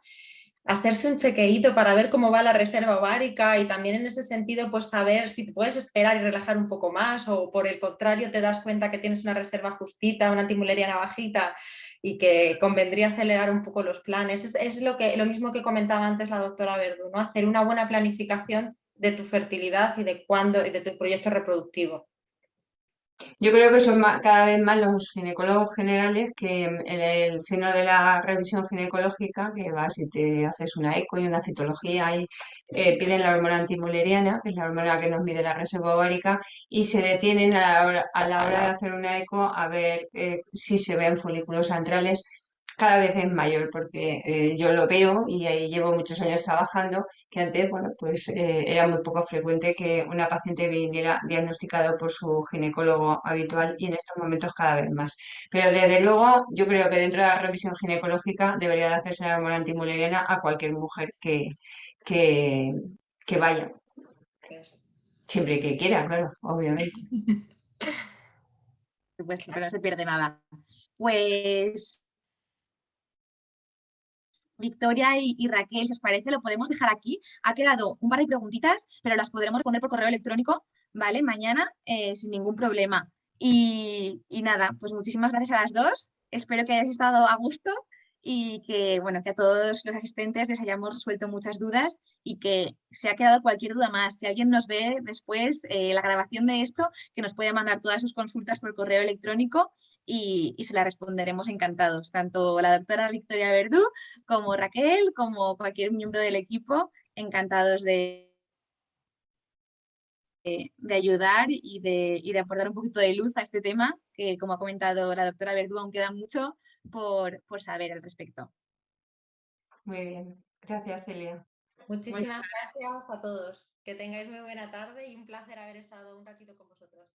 hacerse un chequeíto para ver cómo va la reserva ovárica y también en ese sentido pues saber si te puedes esperar y relajar un poco más o por el contrario te das cuenta que tienes una reserva justita, una antimuleriana bajita y que convendría acelerar un poco los planes. Es lo mismo que comentaba antes la doctora Verdú, ¿no? Hacer una buena planificación de tu fertilidad y de tu proyecto reproductivo. Yo creo que son cada vez más los ginecólogos generales que en el seno de la revisión ginecológica, que va si te haces una eco y una citología y piden la hormona antimuleriana, que es la hormona que nos mide la reserva ovárica, y se detienen a la hora de hacer una eco a ver si se ven folículos antrales. Cada vez es mayor porque yo lo veo y ahí llevo muchos años trabajando, que antes, bueno, pues era muy poco frecuente que una paciente viniera diagnosticado por su ginecólogo habitual y en estos momentos cada vez más. Pero desde luego yo creo que dentro de la revisión ginecológica debería de hacerse la hormona antimuleriana a cualquier mujer que, que vaya, siempre que quiera, claro, obviamente. Pues, pero no se pierde nada. Pues Victoria y Raquel, si os parece, lo podemos dejar aquí. Ha quedado un par de preguntitas, pero las podremos responder por correo electrónico, ¿vale? Mañana, sin ningún problema. Y nada, pues muchísimas gracias a las dos. Espero que hayáis estado a gusto y que, bueno, que a todos los asistentes les hayamos resuelto muchas dudas y que se ha quedado cualquier duda más. Si alguien nos ve después la grabación de esto, que nos puede mandar todas sus consultas por correo electrónico y se las responderemos encantados. Tanto la doctora Victoria Verdú como Raquel, como cualquier miembro del equipo, encantados de ayudar y de aportar un poquito de luz a este tema, que como ha comentado la doctora Verdú, aún queda mucho por saber al respecto. Muy bien, gracias Celia. Muchísimas gracias a todos. Que tengáis muy buena tarde y un placer haber estado un ratito con vosotros.